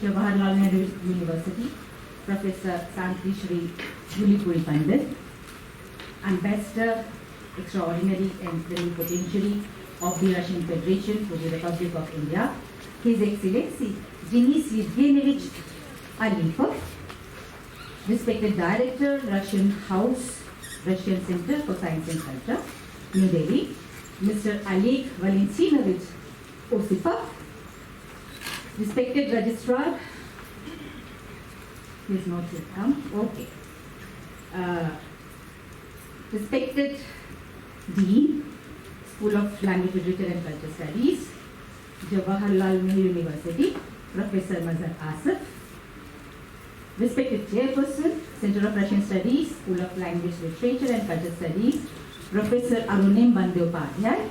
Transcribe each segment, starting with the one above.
Jawaharlal Nehru University, Professor Santi Shri Gulipuri Pandit, Ambassador Extraordinary and Plenipotentiary of the Russian Federation to the Republic of India, His Excellency Denis Yevgenyevich Alipov, respected Director, Russian House, Russian Center for Science and Culture, New Delhi, Mr. Oleg Valentinovich Osipov, respected Registrar, he is not yet come, okay. Respected Dean, School of Language, Literature and Culture Studies, Jawaharlal Nehru University, Professor Mazhar Asif, respected Chairperson, Center of Russian Studies, School of Language, Literature and Culture Studies, Professor Arunim Bandyopadhyay,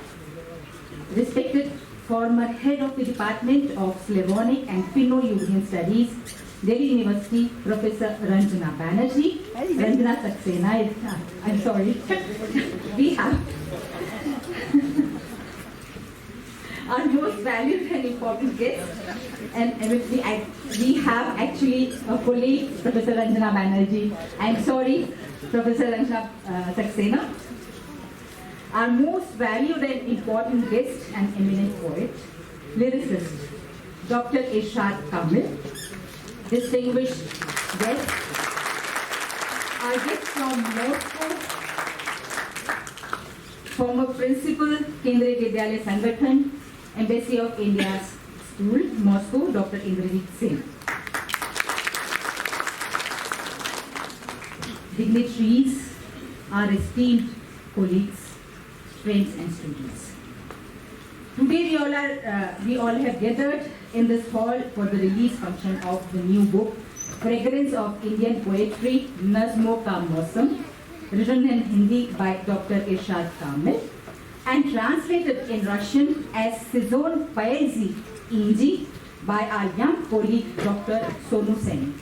respected former Head of the Department of Slavonic and Finno-Ugrian Studies, Delhi University, Professor Ranjana Banerjee, Ranjana Saxena, I'm sorry, we have our most valued and important guest, and we have actually a colleague, Professor Ranjana Banerjee. I'm sorry, Professor Ranjana Saxena. Our most valued and important guest and eminent poet, lyricist, Dr. Irshad Kamil, distinguished guest, our guest from Moscow, former principal, Kendriya Vidyalaya Sangathan, Embassy of India's School, Moscow, Dr. Indrajit Singh. Dignitaries, our esteemed colleagues, friends and students. Today we all have gathered in this hall for the release function of the new book, Fragrance of Indian Poetry, Nazmo Ka Mausam, written in Hindi by Dr. Irshad Kamil and translated in Russian as Сезон Poezy Inji by our young colleague Dr. Sonu Saini.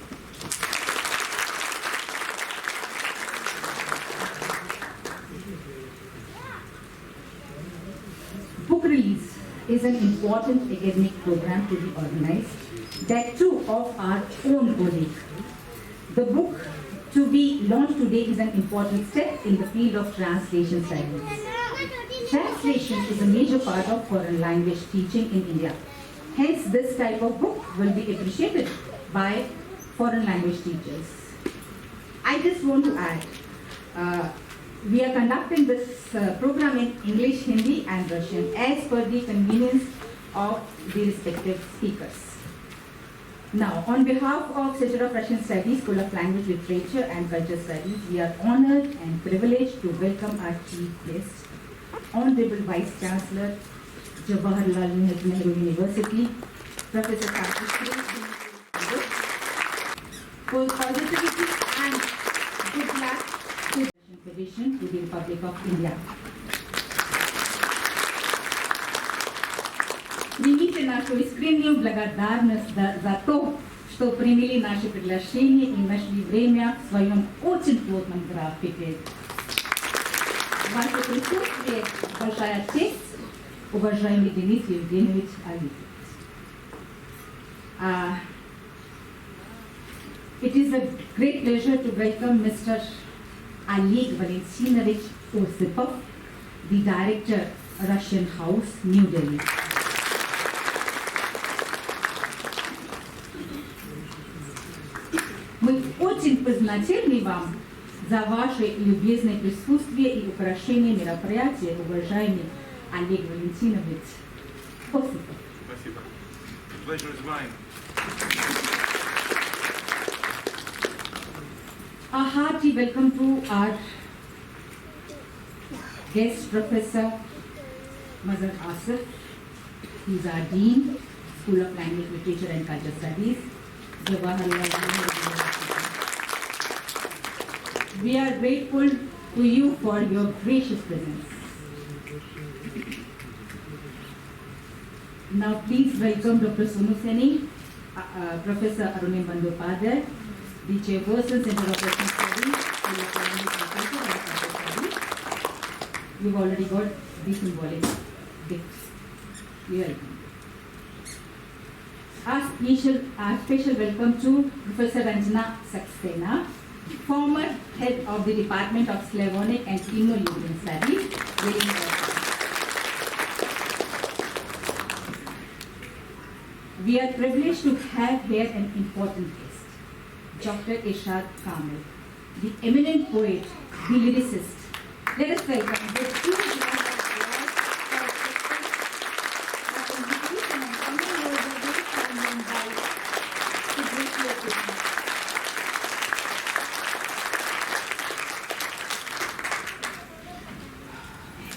Book release is an important academic program to be organized, that too of our own colleague. The book to be launched today is an important step in the field of translation studies. Translation is a major part of foreign language teaching in India. Hence, this type of book will be appreciated by foreign language teachers. I just want to add, we are conducting this program in English, Hindi and Russian as per the convenience of the respective speakers. Now, on behalf of Center of Russian Studies, School of Language, Literature and Culture Studies, we are honored and privileged to welcome our chief guest, Honorable Vice Chancellor, Jawaharlal Nehru University, Professor Santi Shri for positivity and good luck to the Russian Federation to the Republic of India. Примите нашу искреннюю благодарность за то, что приняли наше приглашение и нашли время в своем очень плотном графике. Ваше присутствие – большая честь, уважаемый Денис Евгеньевич Алипов. It is a great pleasure to welcome Mr. Oleg Valentinovich Osipov, the Director, Russian House, New Delhi. Мы очень признательны вам за ваше любезное присутствие и украшение мероприятия, уважаемый Олег Валентинович Осипов. Спасибо. The pleasure is mine. A hearty welcome to our guest, Professor Mazhar Asif. He is our Dean, School of Language, Literature and Culture Studies, Jawaharlal Nehru University. We are grateful to you for your gracious presence. Now please welcome Dr. Sonu Saini, Professor Arunim Bandyopadhyay, the Chairperson, Center of Russian Studies, School of Language, Literature and Culture Studies. You've already got the symbolic gift. You're welcome. Our special welcome to Professor Ranjana Saxena, former head of the Department of Slavonic and Indo-European Studies. Very important. We are privileged to have here an important guest, Dr. Irshad Kamil, the eminent poet, the lyricist. Let us welcome the two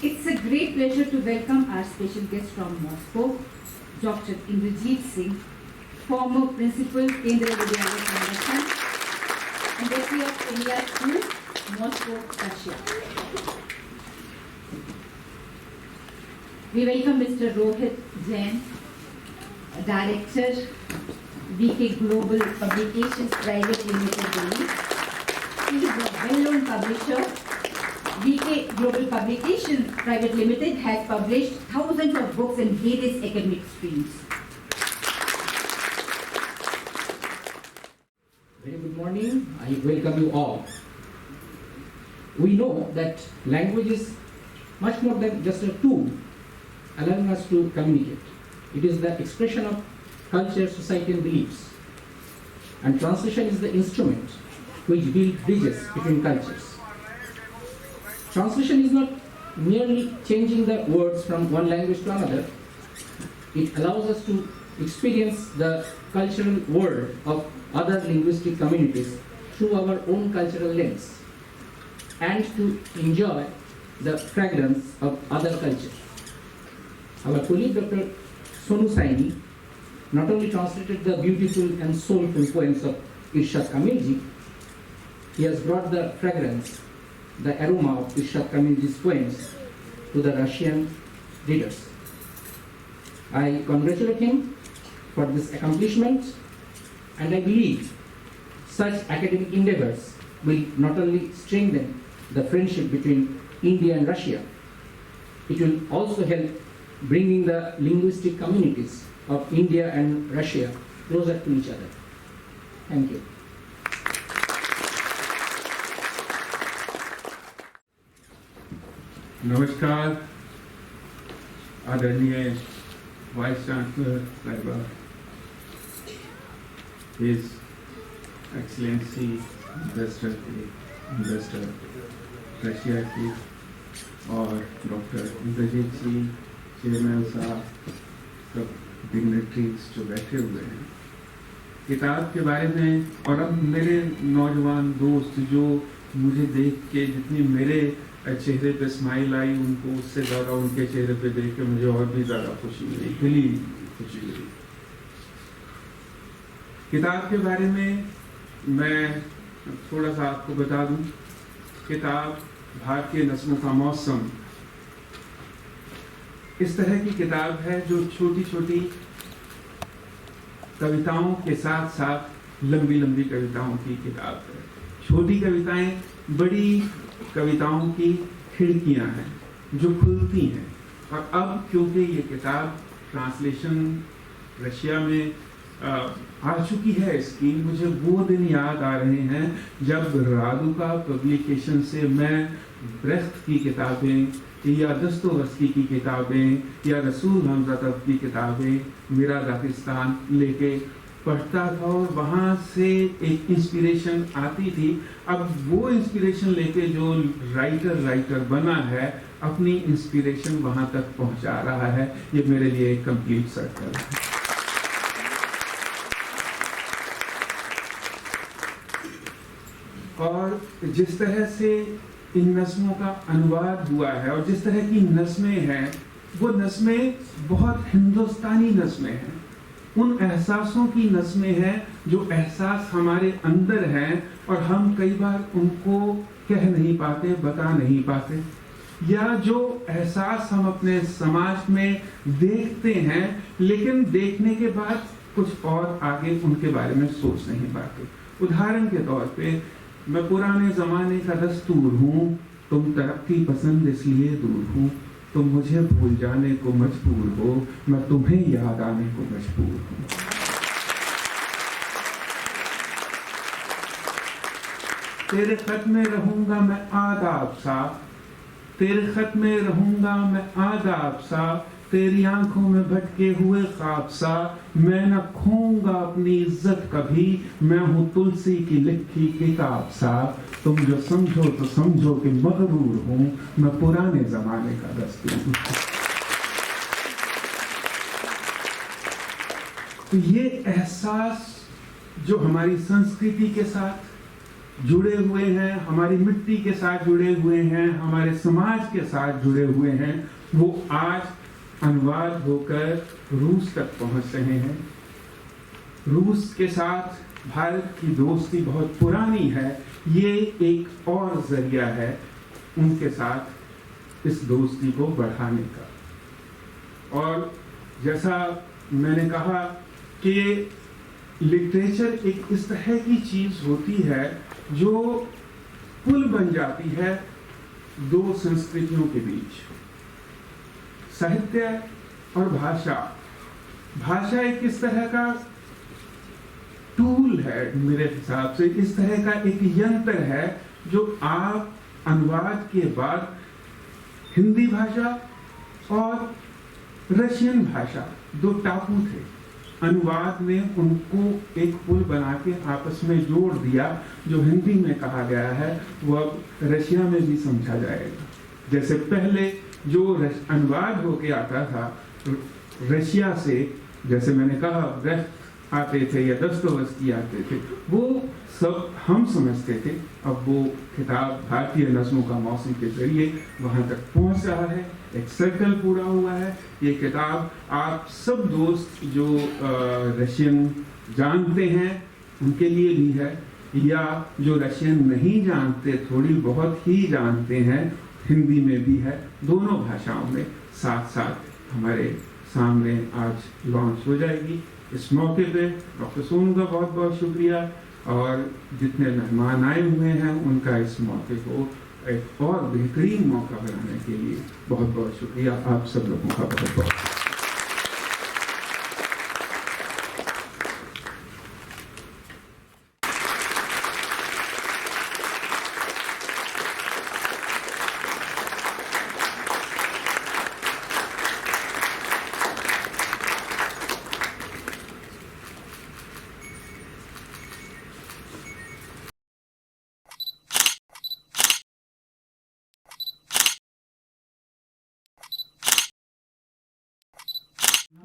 It's a great pleasure to welcome our special guest from Moscow, Dr. Indrajit Singh, former principal Kendriya Vidyalaya Foundation, Embassy of India to Moscow, Russia. We welcome Mr. Rohit Jain, Director, VK Global Publications Private Limited, Delhi. He is a well-known publisher. VK Global Publications Private Limited has published thousands of books in various academic streams. Very good morning. I welcome you all. We know that language is much more than just a tool allowing us to communicate. It is the expression of culture, society, and beliefs. And translation is the instrument which builds bridges between cultures. Translation is not merely changing the words from one language to another. It allows us to experience the cultural world of other linguistic communities through our own cultural lens and to enjoy the fragrance of other cultures. Our colleague Dr. Sonu Saini not only translated the beautiful and soulful poems of Irshad Kamil, he has brought the fragrance, the aroma of Irshad Kamil's poems to the Russian readers. I congratulate him for this accomplishment, and I believe such academic endeavors will not only strengthen the friendship between India and Russia, it will also help bringing the linguistic communities of India and Russia closer to each other. Thank you. नमस्कार आदरणीय vice chancellor साहिबा, his excellency investor Russia की, और doctor Indrajit Singh chairman साहब, सब dignitaries जो बैठे हुए हैं। किताब के बारे में, और अब मेरे नौजवान दोस्त जो मुझे देख के जितनी मेरे चेहरे पे स्माइल आई, उनको उससे ज़्यादा उनके चेहरे पे देख के मुझे और भी ज़्यादा खुशी मिली, दिली खुशी मिली। किताब के बारे में मैं थोड़ा सा आपको बता दूं। किताब भारतीय नस्मों का मौसम इस तरह की किताब है जो छोटी छोटी कविताओं के साथ साथ लंबी लंबी कविताओं की किताब है। छोटी कविताएं बड़ी कविताओं की खिड़कियां हैं जो खुलती हैं। और अब क्योंकि ये किताब ट्रांसलेशन रशिया में आ चुकी है इसकी, मुझे वो दिन याद आ रहे हैं जब रादुका पब्लिकेशन से मैं ब्रेख्त की किताबें या दस्तोवस्की की किताबें या रसूल हमज़ा की किताबें मेरा दागिस्तान लेके पढ़ता था, और वहाँ से एक इंस्पिरेशन आती थी। अब वो इंस्पिरेशन लेके जो राइटर बना है, अपनी इंस्पिरेशन वहाँ तक पहुँचा रहा है। ये मेरे लिए एक कंप्लीट सर्कल है। और जिस तरह से इन नस्मों का अनुवाद हुआ है और जिस तरह की नस्में हैं, वो नस्में बहुत हिंदुस्तानी नस्में हैं। उन एहसासों की नस्में हैं जो एहसास हमारे अंदर हैं और हम कई बार उनको कह नहीं पाते, बता नहीं पाते, या जो एहसास हम अपने समाज में देखते हैं लेकिन देखने के बाद कुछ और आगे उनके बारे में सोच नहीं पाते। उदाहरण के तौर पे, मैं पुराने ज़माने का दस्तूर हूँ, तुम तरक्की पसंद इसलिए दूर हूँ, तुम मुझे भूल जाने को मजबूर हो, मैं तुम्हें याद आने को मजबूर हूँ। तेरे खत में रहूंगा मैं आदाब सा, तेरे खत में रहूंगा मैं आदाब सा, तेरी आंखों में भटके हुए ख्वाब सा, मैं न खोऊंगा अपनी इज्जत कभी, मैं हूं तुलसी की लिखी किताब सा, तुम जो समझो तो समझो कि मगरूर हूं, मैं पुराने जमाने का दस्तूर हूं। तो ये एहसास जो हमारी संस्कृति के साथ जुड़े हुए हैं, हमारी मिट्टी के साथ जुड़े हुए हैं, हमारे समाज के साथ जुड़े हुए हैं, वो आज अनुवाद होकर रूस तक पहुंच रहे हैं। रूस के साथ भारत की दोस्ती बहुत पुरानी है, ये एक और जरिया है उनके साथ इस दोस्ती को बढ़ाने का। और जैसा मैंने कहा कि लिटरेचर एक इस तरह की चीज होती है जो पुल बन जाती है दो संस्कृतियों के बीच। साहित्य और भाषा, भाषा एक इस तरह का टूल है, मेरे हिसाब से इस तरह का एक यंत्र है जो आप अनुवाद के बाद हिंदी भाषा और रशियन भाषा, दो टापू थे, अनुवाद ने उनको एक पुल बना के आपस में जोड़ दिया। जो हिंदी में कहा गया है वो अब रशिया में भी समझा जाएगा। जैसे पहले जो अनुवाद होके आता था रशिया से, जैसे मैंने कहा ब्रेख्त आते थे या दस्तोवस्की आते थे, वो सब हम समझते थे। अब वो किताब भारतीय नज़्मों का मौसम के जरिए वहां तक पहुंच रहा है, एक सर्कल पूरा हुआ है। ये किताब आप सब दोस्त जो रशियन जानते हैं उनके लिए भी है, या जो रशियन नहीं जानते, थोड़ी बहुत ही जानते हैं, हिंदी में भी है। दोनों भाषाओं में साथ साथ हमारे सामने आज लॉन्च हो जाएगी। इस मौके पे डॉक्टर सोनू का बहुत बहुत शुक्रिया, और जितने मेहमान आए हुए हैं उनका इस मौके को एक और बेहतरीन मौका बनाने के लिए बहुत बहुत शुक्रिया। आप सब लोगों का बहुत बहुत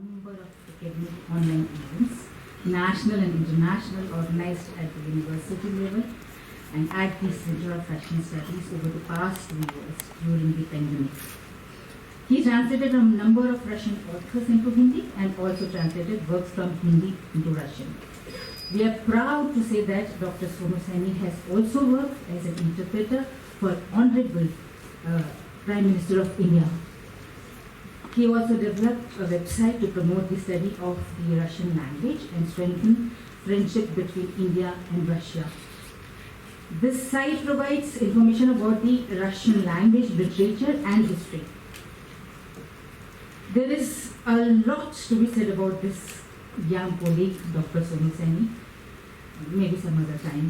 Number of academic online events, national and international, organized at the university level and at the Center of Russian Studies over the past 3 years during the pandemic. He translated a number of Russian authors into Hindi and also translated works from Hindi into Russian. We are proud to say that Dr. Sonu Saini has also worked as an interpreter for Honorable Prime Minister of India. He also developed a website to promote the study of the Russian language and strengthen friendship between India and Russia. This site provides information about the Russian language, literature and history. There is a lot to be said about this young colleague, Dr. Sonu Saini, maybe some other time.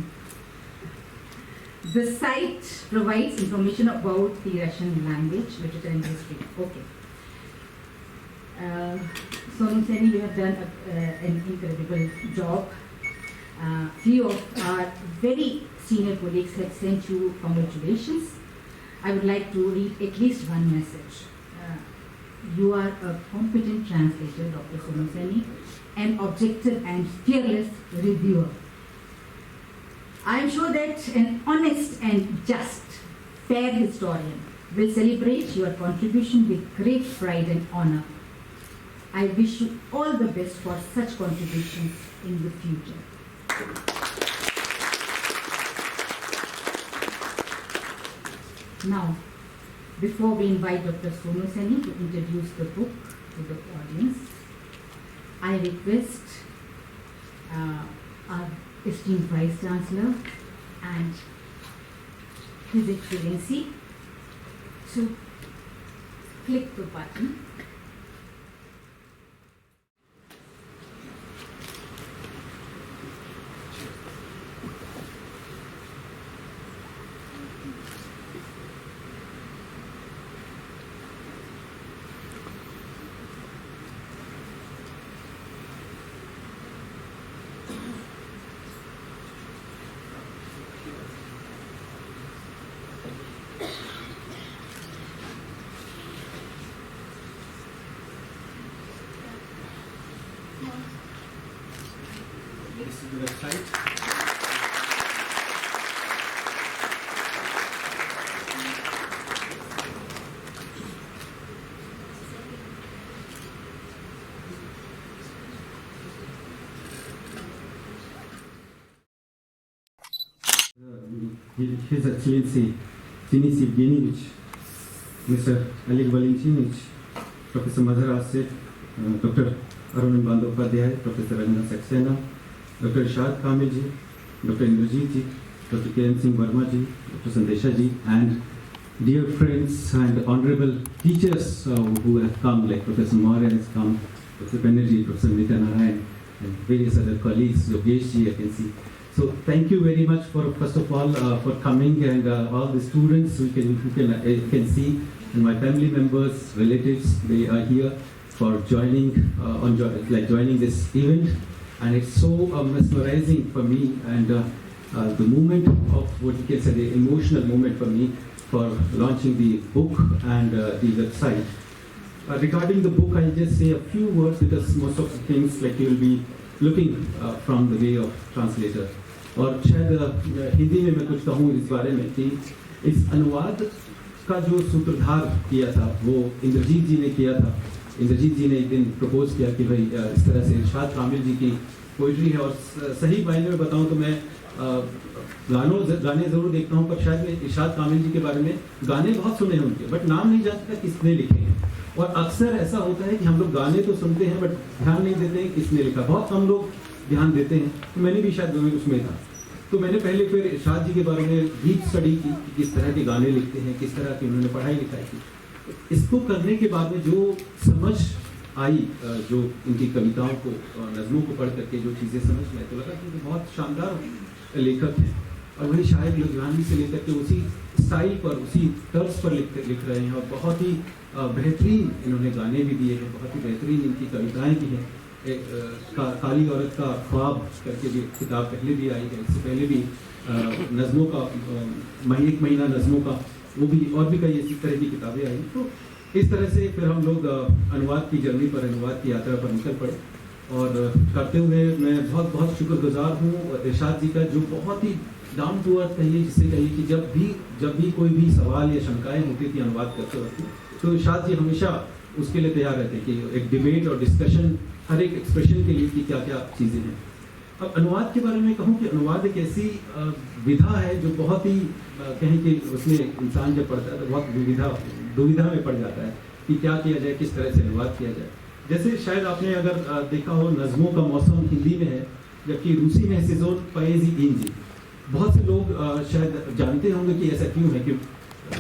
The site provides information about the Russian language, literature and history. Okay. Sonu Saini, you have done an incredible job. Few of our very senior colleagues have sent you congratulations. I would like to read at least one message. You are a competent translator, Dr. Sonu Saini, an objective and fearless reviewer. I am sure that an honest and just, fair historian will celebrate your contribution with great pride and honor. I wish you all the best for such contributions in the future. Now, before we invite Dr. Sonu Saini to introduce the book to the audience, I request our esteemed Vice Chancellor and His Excellency to click the button. This is the website. His Excellency Denis Evgenievich, Mr. Oleg Valentinich, Professor Madhur Asif, Dr. Arun Bandyopadhyay, Professor Rangana Saxena, Dr. Irshad Kamil ji, Dr. Indrajit ji, Dr. K.M. Singh Verma ji, Dr. Sandesha ji, and dear friends and honorable teachers who have come, like Professor Maurya has come, Professor Banerjee, Professor Nitya Narayan, and various other colleagues, Yogesh ji, I can see. So thank you very much for, first of all, for coming, and all the students who can see, and my family members, relatives, they are here for joining joining this event, and it's so mesmerizing for me, and the moment of what you can say, the emotional moment for me for launching the book and the website. Regarding the book, I'll just say a few words because most of the things like you will be looking from the way of translator. और शायद हिंदी में मैं कुछ कहूँ इस बारे में कि इस अनुवाद का जो सूत्रधार किया था वो इंद्रजीत जी ने किया था। इंद्रजीत जी ने एक दिन प्रपोज किया कि भाई इस तरह से इरशाद कामिल जी की पोइट्री है, और सही मायने में बताऊँ तो मैं गाने ज़रूर देखता हूँ, पर शायद मैं इरशाद कामिल जी के बारे में गाने बहुत सुने हैं उनके, बट नाम नहीं जानता किसने लिखे हैं। और अक्सर ऐसा होता है कि हम लोग गाने तो सुनते हैं बट ध्यान नहीं देते हैं किसने लिखा, बहुत कम लोग ध्यान देते हैं। तो मैंने भी शायद उसमें था, तो मैंने पहले फिर इरशाद जी के बारे में डीप स्टडी की कि किस तरह के गाने लिखते हैं, किस तरह की उन्होंने पढ़ाई लिखाई की। तो इसको करने के बाद में जो समझ आई, जो इनकी कविताओं को, नज़मों को पढ़ करके जो चीज़ें समझ में आई, तो लगा कि बहुत शानदार लेखक हैं, और वही शायद लुधियानवी से लेकर के उसी स्टाइल पर, उसी तर्ज पर लिख रहे हैं, और बहुत ही बेहतरीन इन्होंने गाने भी दिए हैं, बहुत ही बेहतरीन इनकी कविताएं भी हैं। काली औरत का ख्वाब करके भी किताब पहले भी आई है, इससे पहले भी नज़मों का एक महीना नज़मों का, वो भी, और भी कई इसी तरह की किताबें आई। तो इस तरह से फिर हम लोग अनुवाद की जर्नी पर, अनुवाद की यात्रा पर निकल पड़े, और करते हुए मैं बहुत बहुत शुक्रगुजार हूँ इरशाद जी का, जो बहुत ही डाउन टू अर्थ कहिए, जिससे कहिए कि जब भी कोई भी सवाल या शंकाएं होती थी अनुवाद करते वक्त, तो इरशाद जी हमेशा उसके लिए तैयार रहते कि एक डिबेट और डिस्कशन हर एक एक्सप्रेशन के लिए कि क्या क्या चीज़ें हैं। अब अनुवाद के बारे में कहूँ कि अनुवाद एक ऐसी विधा है जो बहुत ही कहें कि उसमें इंसान जब पढ़ता है तो बहुत दुविधा में पड़ जाता है कि क्या किया जाए, किस तरह से अनुवाद किया जाए। जैसे शायद आपने अगर देखा हो, नज़मों का मौसम हिंदी में है, जबकि रूसी में सिजोन पयेजी इंजी। बहुत से लोग शायद जानते होंगे कि ऐसा क्यों है कि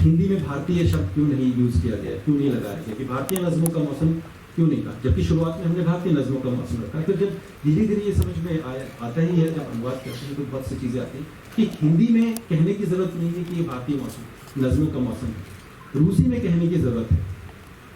हिंदी में भारतीय शब्द क्यों नहीं यूज़ किया गया, क्यों नहीं लगाया गया, कि भारतीय नज़मों का मौसम क्यों नहीं कहा, जबकि शुरुआत में हमने भारतीय नज़मों का मौसम रखा। फिर जब धीरे धीरे ये समझ में आता ही है, जब अनुवाद करते हैं तो बहुत सी चीज़ें आती हैं कि हिंदी में कहने की ज़रूरत नहीं है कि ये भारतीय मौसम, नज़मों का मौसम है, रूसी में कहने की ज़रूरत है।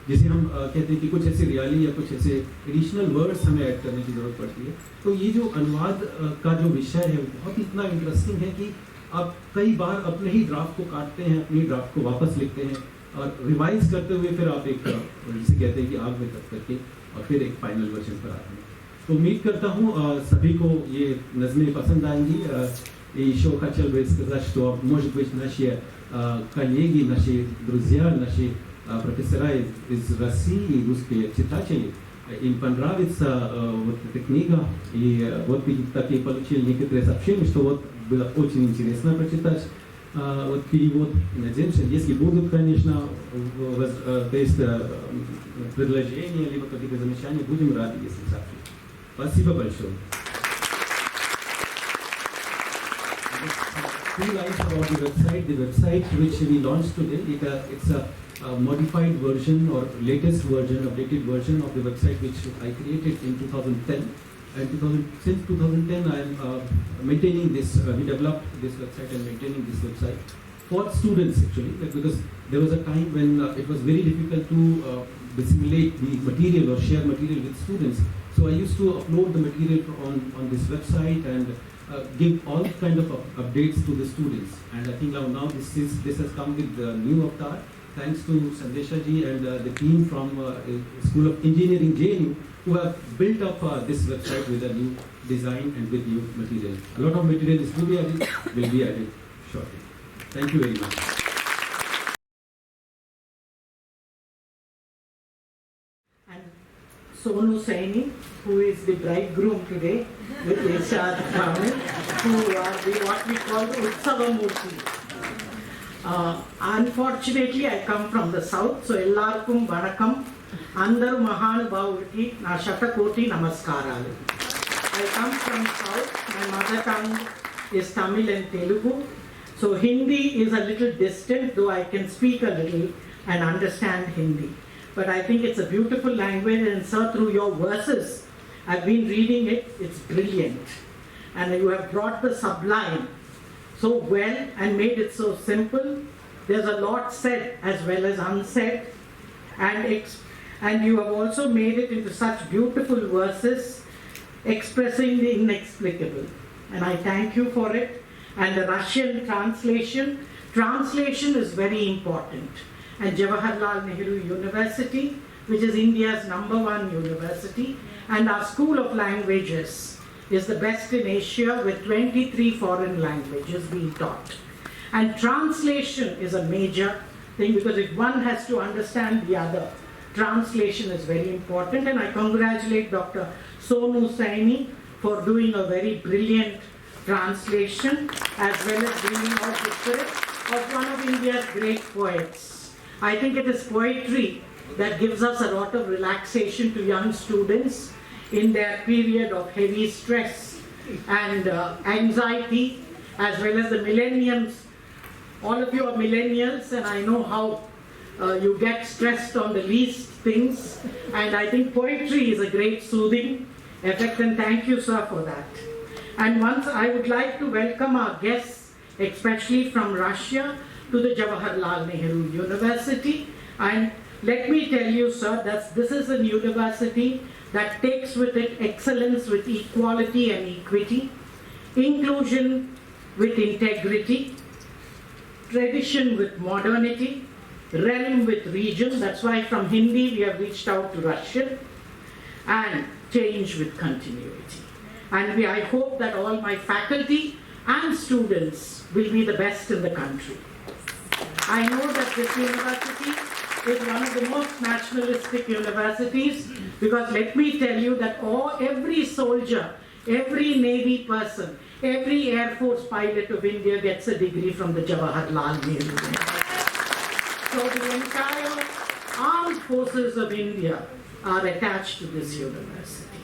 जैसे हम कहते हैं कि कुछ ऐसे रियाली या कुछ ऐसे एडिशनल वर्ड्स हमें ऐड करने की ज़रूरत पड़ती है। तो ये जो अनुवाद का जो विषय है वो बहुत ही इतना इंटरेस्टिंग है कि आप कई बार अपने ही ड्राफ्ट को काटते हैं, अपनी ड्राफ्ट को वापस लिखते हैं, और रिवाइज करते हुए फिर आप एक जिसे कहते हैं कि आग में तक करके और फिर एक फाइनल वर्जन पर आते हैं। तो उम्मीद करता हूँ सभी को ये नज़में पसंद आएंगी। Еще хотел бы сказать, что, может быть, наши коллеги, наши друзья, наши профессора из России, русские читатели, им понравится вот эта книга, и вот такие получили некоторые сообщения, что вот было очень интересно прочитать вот перевод. Надеемся, если будут, конечно, то есть предложения, либо какие-то замечания, будем рады, если сообщить. Спасибо большое. Two lines about the website. The website which we launched today, it's a modified version or latest version, updated version of the website which I created in 2010. And since 2010, I am maintaining this. We developed this website and maintaining this website for students actually, because there was a time when it was very difficult to disseminate the material or share material with students. So I used to upload the material on this website and give all kind of updates to the students. And I think now this has come with the new avatar, thanks to Sandesha ji and the team from School of Engineering, JNU, who have built up this website with a new design and with new material. A lot of material is to be added, will be added shortly. Thank you very much. And Sonu Saini, who is the bridegroom today, with Irshad Kamil, who are what we call the Utsavamurti. Unfortunately, I come from the south, so ellarkum vanakkam, andaru mahanubhavuliki na shatakoti namaskaralu. I come from south, my mother tongue is Tamil and Telugu, so Hindi is a little distant, though I can speak a little and understand Hindi. But I think it's a beautiful language, and sir, through your verses, I've been reading it, it's brilliant. And you have brought the sublime so well and made it so simple. There's a lot said as well as unsaid. And you have also made it into such beautiful verses expressing the inexplicable. And I thank you for it. And the Russian translation is very important. And Jawaharlal Nehru University, which is India's #1 university, and our School of Languages is the best in Asia with 23 foreign languages being taught. And translation is a major thing, because if one has to understand the other, translation is very important. And I congratulate Dr. Sonu Saini for doing a very brilliant translation, as well as bringing out the spirit of one of India's great poets. I think it is poetry that gives us a lot of relaxation to young students in their period of heavy stress and anxiety, as well as the millennials. All of you are millennials, and I know how you get stressed on the least things. And I think poetry is a great soothing effect, and thank you, sir, for that. And once I would like to welcome our guests, especially from Russia, to the Jawaharlal Nehru University. And let me tell you, sir, that this is a university that takes with it excellence with equality and equity, inclusion with integrity, tradition with modernity, realm with region. That's why from Hindi we have reached out to Russian, and change with continuity. And I hope that all my faculty and students will be the best in the country. I know that this university is one of the most nationalistic universities, because let me tell you that every soldier, every Navy person, every Air Force pilot of India gets a degree from the Jawaharlal Nehru University. So the entire armed forces of India are attached to this university.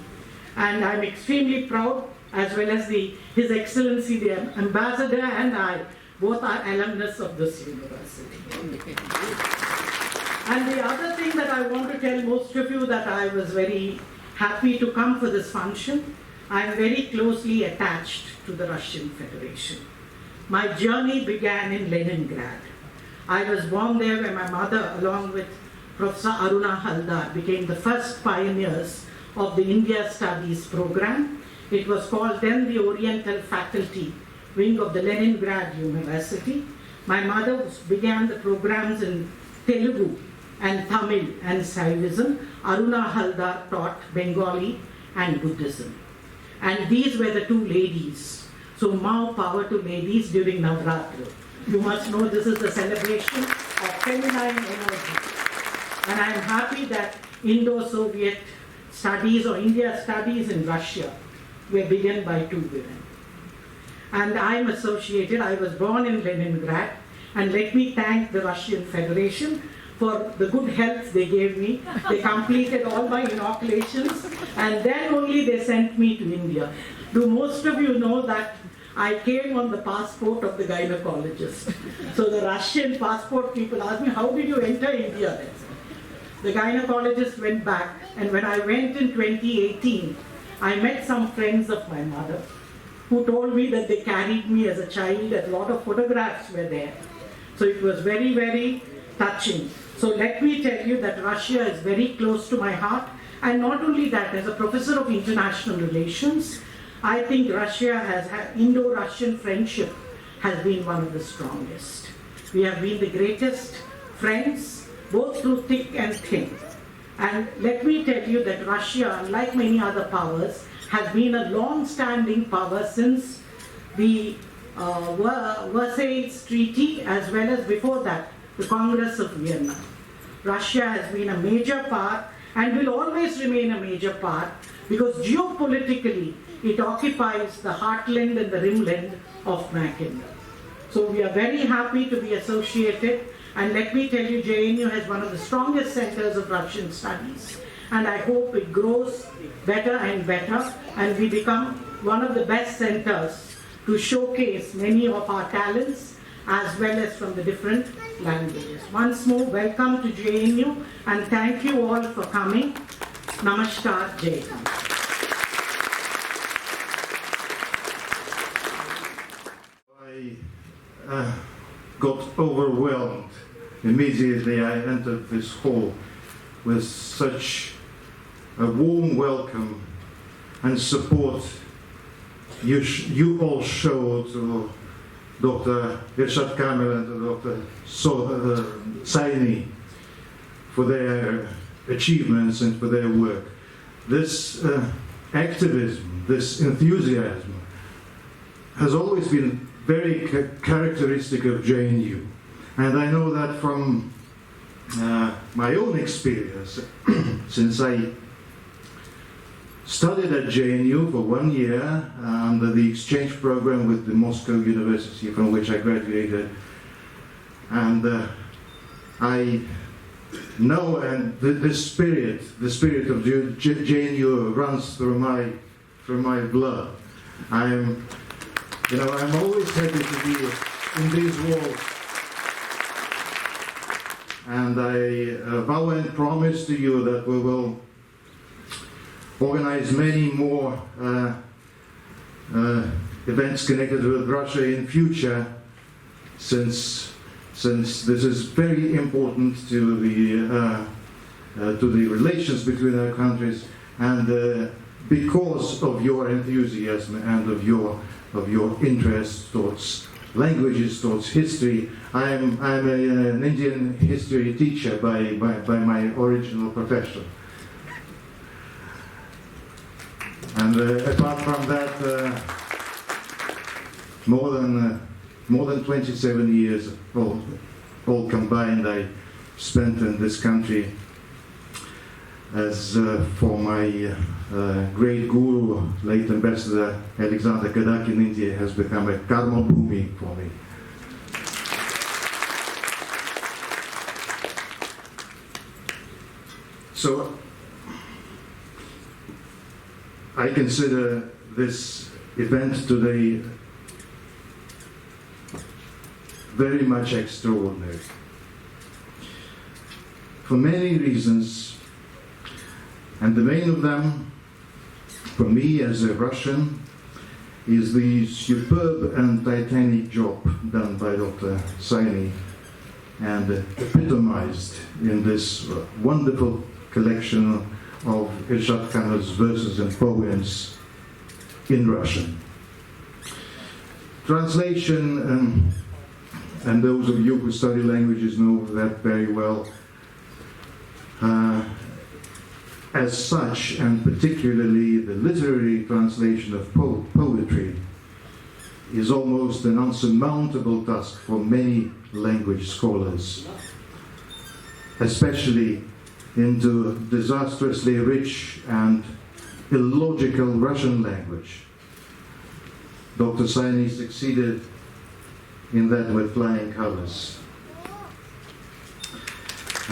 And I'm extremely proud, as well as His Excellency the Ambassador and I, both are alumnus of this university. And the other thing that I want to tell most of you, that I was very happy to come for this function. I am very closely attached to the Russian Federation. My journey began in Leningrad. I was born there, where my mother, along with Professor Aruna Haldar, became the first pioneers of the India Studies program. It was called then the Oriental Faculty Wing of the Leningrad University. My mother began the programs in Telugu and Tamil and Saivism. Aruna Haldar taught Bengali and Buddhism. And these were the two ladies. So more power to ladies during Navratri. You must know this is the celebration of feminine energy. And I am happy that Indo-Soviet studies or India studies in Russia were begun by two women. And I was born in Leningrad, and let me thank the Russian Federation for the good health they gave me. They completed all my inoculations, and then only they sent me to India. Do most of you know that I came on the passport of the gynecologist? So the Russian passport people asked me, how did you enter India then? The gynecologist went back, and when I went in 2018, I met some friends of my mother who told me that they carried me as a child, and a lot of photographs were there. So it was very, very touching. So let me tell you that Russia is very close to my heart. And not only that, as a professor of international relations, I think Russia has had, Indo-Russian friendship has been one of the strongest. We have been the greatest friends, both through thick and thin. And let me tell you that Russia, unlike many other powers, has been a long-standing power since the Versailles Treaty, as well as before that, the Congress of Vienna. Russia has been a major part and will always remain a major part because geopolitically it occupies the heartland and the rimland of my kingdom. So we are very happy to be associated, and let me tell you, JNU has one of the strongest centers of Russian studies, and I hope it grows better and better and we become one of the best centers to showcase many of our talents as well as from the different languages. Once more, welcome to JNU and thank you all for coming. Namaskar, Jai Hind. I got overwhelmed immediately I entered this hall with such a warm welcome and support you all showed to Dr. Irshad Kamil and to Dr. Saini for their achievements and for their work. This activism, this enthusiasm has always been very characteristic of JNU. And I know that from my own experience, since I studied at JNU for 1 year under the exchange program with the Moscow University from which I graduated. And I know, and the spirit of JNU runs through my blood. I'm always happy to be in these walls. And I vow and promise to you that we will organize many more events connected with Russia in future, since this is very important to the relations between our countries, and because of your enthusiasm and of your interest towards languages, towards history. I'm an Indian history teacher by my original profession. And apart from that, more than 27 years all combined I spent in this country as for my great guru, late Ambassador Alexander Kadak in India, has become a karma bhumi for me. So I consider this event today very much extraordinary. For many reasons, and the main of them, for me as a Russian, is the superb and titanic job done by Dr. Saini and epitomized in this wonderful collection of Irshad Kamil's verses and poems in Russian. Translation, and those of you who study languages know that very well, as such, and particularly the literary translation of poetry, is almost an unsurmountable task for many language scholars, especially into disastrously rich and illogical Russian language. Dr. Saini succeeded in that with flying colors.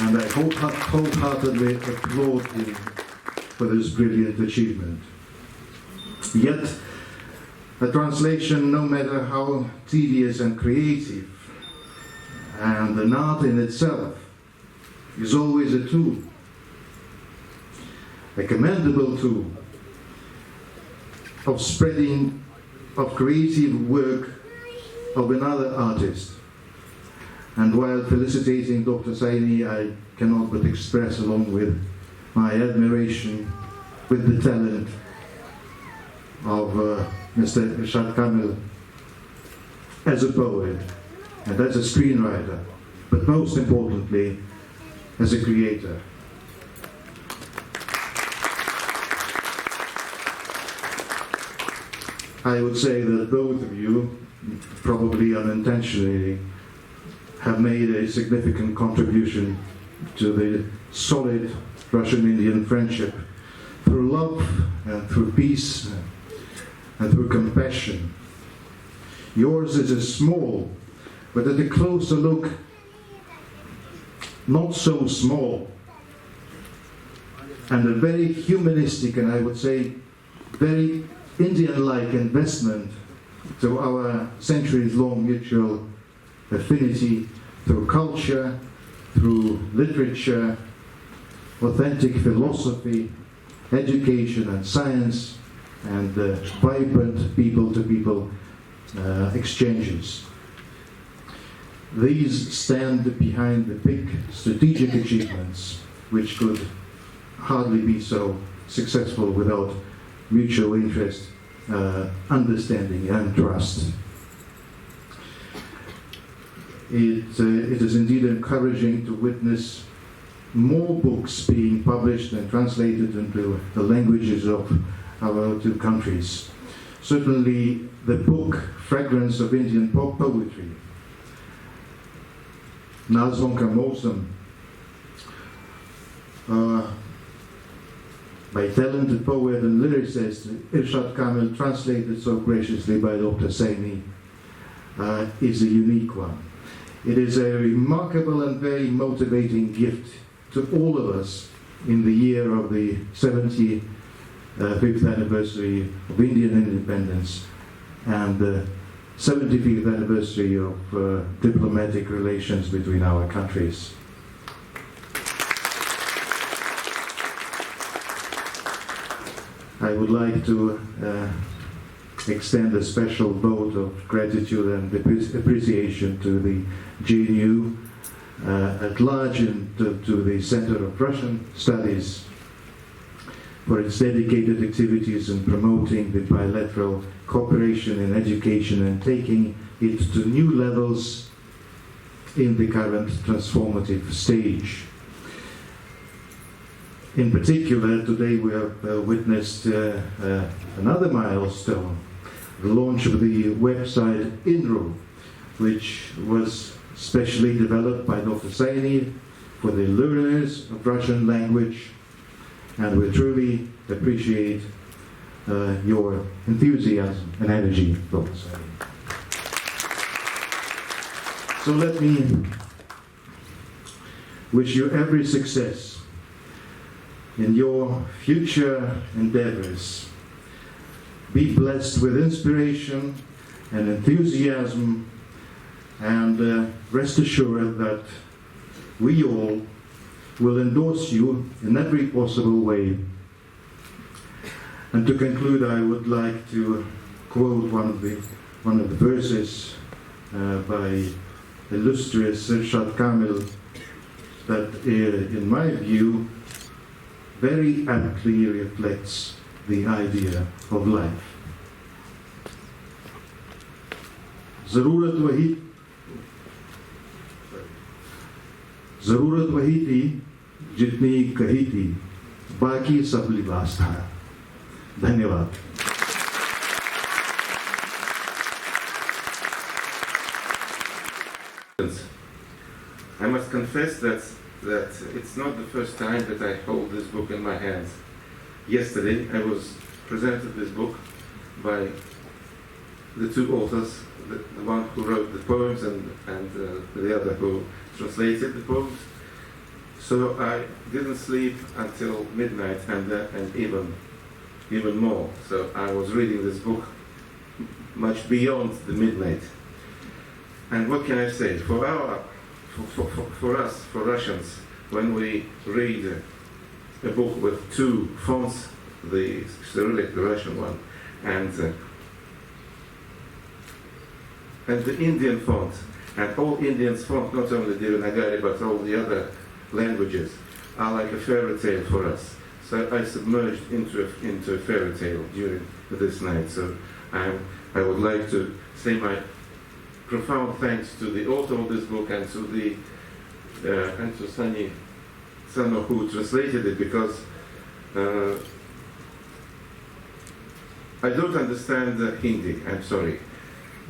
And I wholeheartedly applaud him for this brilliant achievement. Yet, a translation, no matter how tedious and creative, and an art in itself, is always a tool, a commendable tool of spreading of creative work of another artist. And while felicitating Dr. Saini, I cannot but express, along with my admiration, with the talent of Mr. Irshad Kamil as a poet and as a screenwriter, but most importantly, as a creator. I would say that both of you, probably unintentionally, have made a significant contribution to the solid Russian-Indian friendship through love and through peace and through compassion. Yours is a small, but at a closer look, not so small, and a very humanistic and I would say very Indian-like investment to our centuries-long mutual affinity through culture, through literature, authentic philosophy, education and science, and vibrant people-to-people exchanges. These stand behind the big strategic achievements, which could hardly be so successful without mutual interest, understanding and trust. It is indeed encouraging to witness more books being published and translated into the languages of our two countries. Certainly the book Fragrance of Indian Poetry, Nazmo Ka Mausam, by talented poet and lyricist Irshad Kamil, translated so graciously by Dr. Saini, is a unique one. It is a remarkable and very motivating gift to all of us in the year of the 75th anniversary of Indian independence and the 75th anniversary of diplomatic relations between our countries. I would like to extend a special vote of gratitude and appreciation to the GNU at large and to the Center of Russian Studies for its dedicated activities in promoting the bilateral cooperation in education and taking it to new levels in the current transformative stage. In particular, today we have witnessed another milestone, the launch of the website INRU, which was specially developed by Dr. Saini for the learners of Russian language, and we truly appreciate your enthusiasm and energy, Dr. Saini. So let me wish you every success in your future endeavors. Be blessed with inspiration and enthusiasm, and rest assured that we all will endorse you in every possible way. And to conclude, I would like to quote one of the verses by illustrious Irshad Kamil that, in my view, very aptly reflects the idea of life. ज़रूरत वही थी जितनी कही थी, बाकी सब लिबास था. धन्यवाद. I must confess that it's not the first time that I hold this book in my hands. Yesterday I was presented this book by the two authors, the one who wrote the poems and the other who translated the poems. So I didn't sleep until midnight and even more. So I was reading this book much beyond the midnight. And what can I say? For us, for Russians, when we read a book with two fonts, the Cyrillic, the Russian one, and the Indian font, and all Indians font, not only Devanagari but all the other languages, are like a fairy tale for us. So I submerged into a fairy tale during this night. So I would like to say my profound thanks to the author of this book and to the Sonu Saini, who translated it, because I don't understand Hindi. I'm sorry,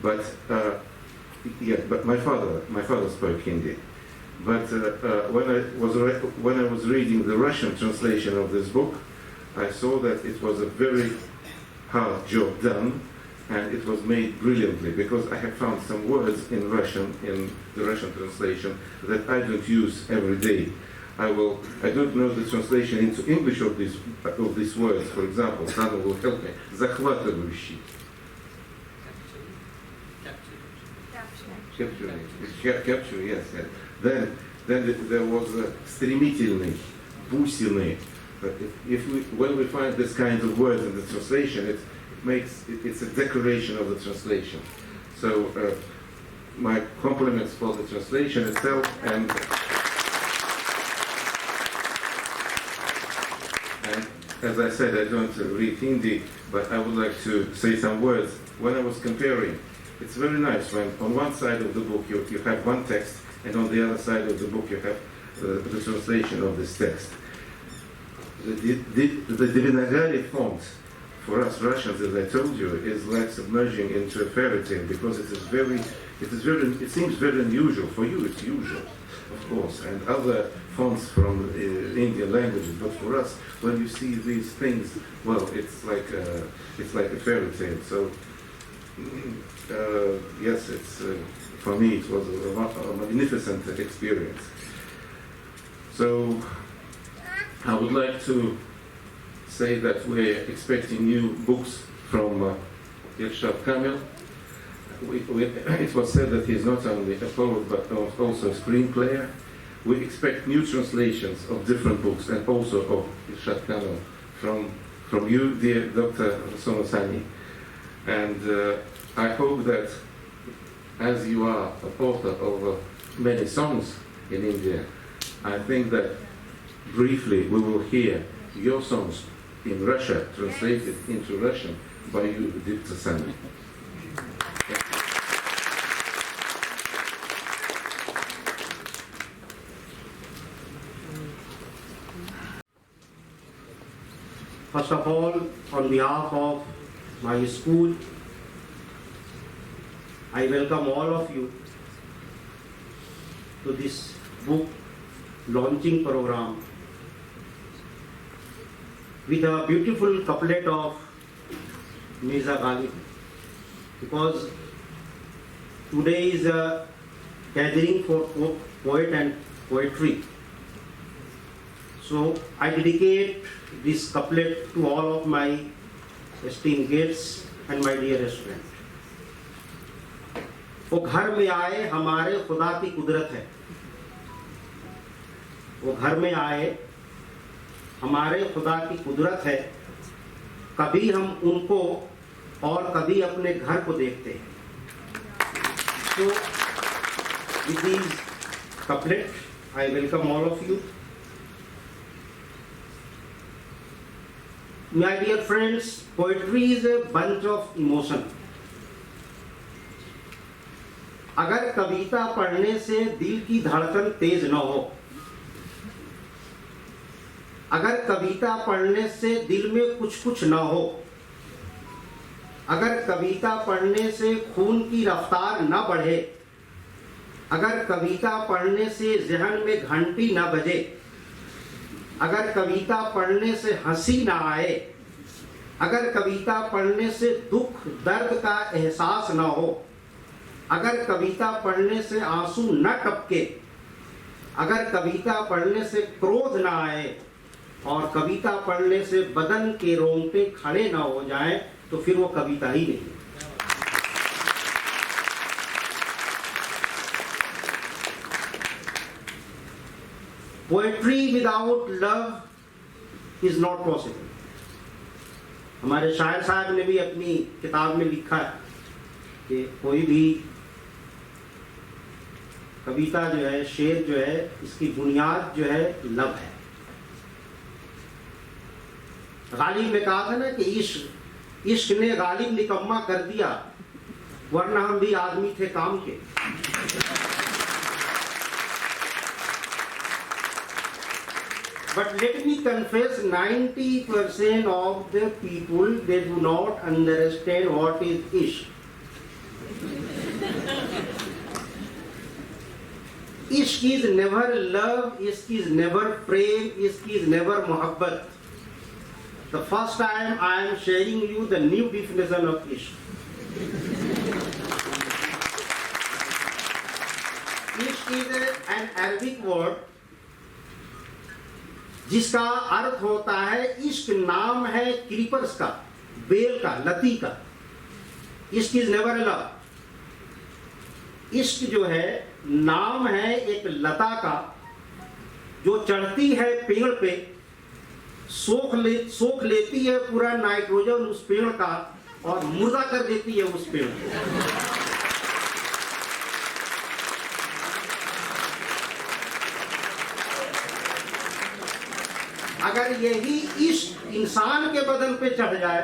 but but my father spoke Hindi. But when I was reading the Russian translation of this book, I saw that it was a very hard job done, and it was made brilliantly, because I have found some words in Russian, in the Russian translation, that I don't use every day. I don't know the translation into English of these words. For example, Nazmo will help me. Захватывающий. Capture, yes. Then there was стремительный, бусины. But when we find this kind of words in the translation, it's a decoration of the translation. So my compliments for the translation itself, and as I said, I don't read Hindi, but I would like to say some words. When I was comparing, it's very nice when on one side of the book you have one text, and on the other side of the book you have the translation of this text. The Devanagari font, for us Russians, as I told you, is like submerging into a fairy tale, because it seems very unusual. For you it's usual, of course, and other fonts from Indian languages, but for us, when you see these things, well, it's like a fairy tale. So yes, for me it was a magnificent experience. So I would like to say that we're expecting new books from Irshad Kamil. It was said that he's not only a poet but also a screenplayer. We expect new translations of different books, and also of Irshad Kamil from you, dear Dr. Sonu Saini. And I hope that, as you are a author of many songs in India, I think that briefly we will hear your songs in Russia translated into Russian by you, Dr. Saini. First of all, on behalf of my school, I welcome all of you to this book launching program with a beautiful couplet of Mirza Ghalib, because today is a gathering for poet and poetry. So I dedicate this couplet to all of my esteemed guests and my dear students. वो घर में आए हमारे खुदा की कुदरत है, वो घर में आए हमारे खुदा की कुदरत है, कभी हम उनको और कभी अपने घर को देखते हैं. So with these couplets, I welcome all of you. My dear friends, poetry is a bunch of emotion. अगर कविता पढ़ने से दिल की धड़कन तेज न हो, अगर कविता पढ़ने से दिल में कुछ कुछ न हो, अगर कविता पढ़ने से खून की रफ्तार न बढ़े, अगर कविता पढ़ने से ज़हन में घंटी न बजे, अगर कविता पढ़ने से हंसी न आए, अगर कविता पढ़ने से दुख दर्द का एहसास न हो, अगर कविता पढ़ने से आंसू न टपके, अगर कविता पढ़ने से क्रोध न आए, और कविता पढ़ने से बदन के रोंगटे खड़े न हो जाएं, तो फिर वो कविता ही नहीं. Poetry without love is not possible. हमारे शायर साहब ने भी अपनी किताब में लिखा है कि कोई भी कविता जो है, शेर जो है, इसकी बुनियाद जो है लव है. गालिब ने कहा था ना कि इश्क ने गालिब निकम्मा कर दिया, वरना हम भी आदमी थे काम के. But let me confess, 90% of the people, they do not understand what is ishq. Ishq is never love, ishq is never prem, ishq is never muhabbat. The first time I am sharing you the new definition of ishq. Ishq is an Arabic word जिसका अर्थ होता है, इश्क नाम है creepers का, bell का, लती का. इश्क इज नेवर लव. इश्क जो है नाम है एक लता का जो चढ़ती है पेड़ पे, सोख लेती है पूरा नाइट्रोजन उस पेड़ का और मुर्दा कर देती है उस पेड़ को. अगर यही इश्क इंसान के बदन पे चढ़ जाए